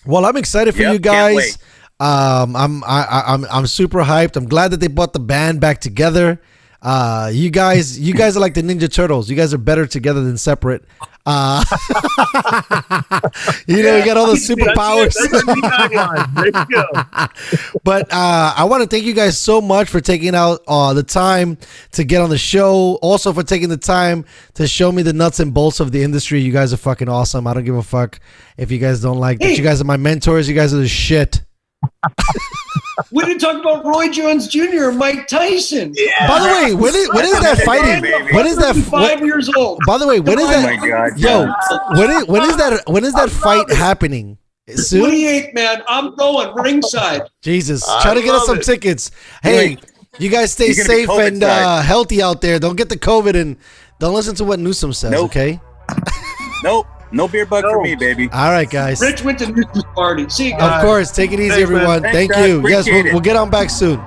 Speaker 1: Well, I'm excited for you guys. I'm super hyped. I'm glad that they brought the band back together. You guys are like the Ninja Turtles. You guys are better together than separate. You got all the superpowers.
Speaker 8: There you go.
Speaker 1: But I want to thank you guys so much for taking out the time to get on the show. Also for taking the time to show me the nuts and bolts of the industry. You guys are fucking awesome. I don't give a fuck if you guys don't like that. You guys are my mentors. You guys are the shit.
Speaker 6: We didn't talk about Roy Jones Jr. and Mike Tyson.
Speaker 8: Yeah.
Speaker 1: By the way, when is that fighting? When is that
Speaker 6: 5 years old?
Speaker 1: By the way, when is that?
Speaker 5: Oh my God,
Speaker 1: when is that fight happening? Soon?
Speaker 6: 28th, man. I'm going ringside.
Speaker 1: Jesus, try to get us some tickets. Hey, you guys stay safe and healthy out there. Don't get the COVID and don't listen to what Newsom says. Okay?
Speaker 5: Nope. No beer bug for me, baby.
Speaker 1: All right, guys.
Speaker 6: Rich went to Newsom's party. See you guys.
Speaker 1: Of course. Take it easy, everyone.
Speaker 5: Thanks,
Speaker 1: Thank
Speaker 5: guys.
Speaker 1: you. Yes,
Speaker 5: Appreciate it.
Speaker 1: we'll get on back soon.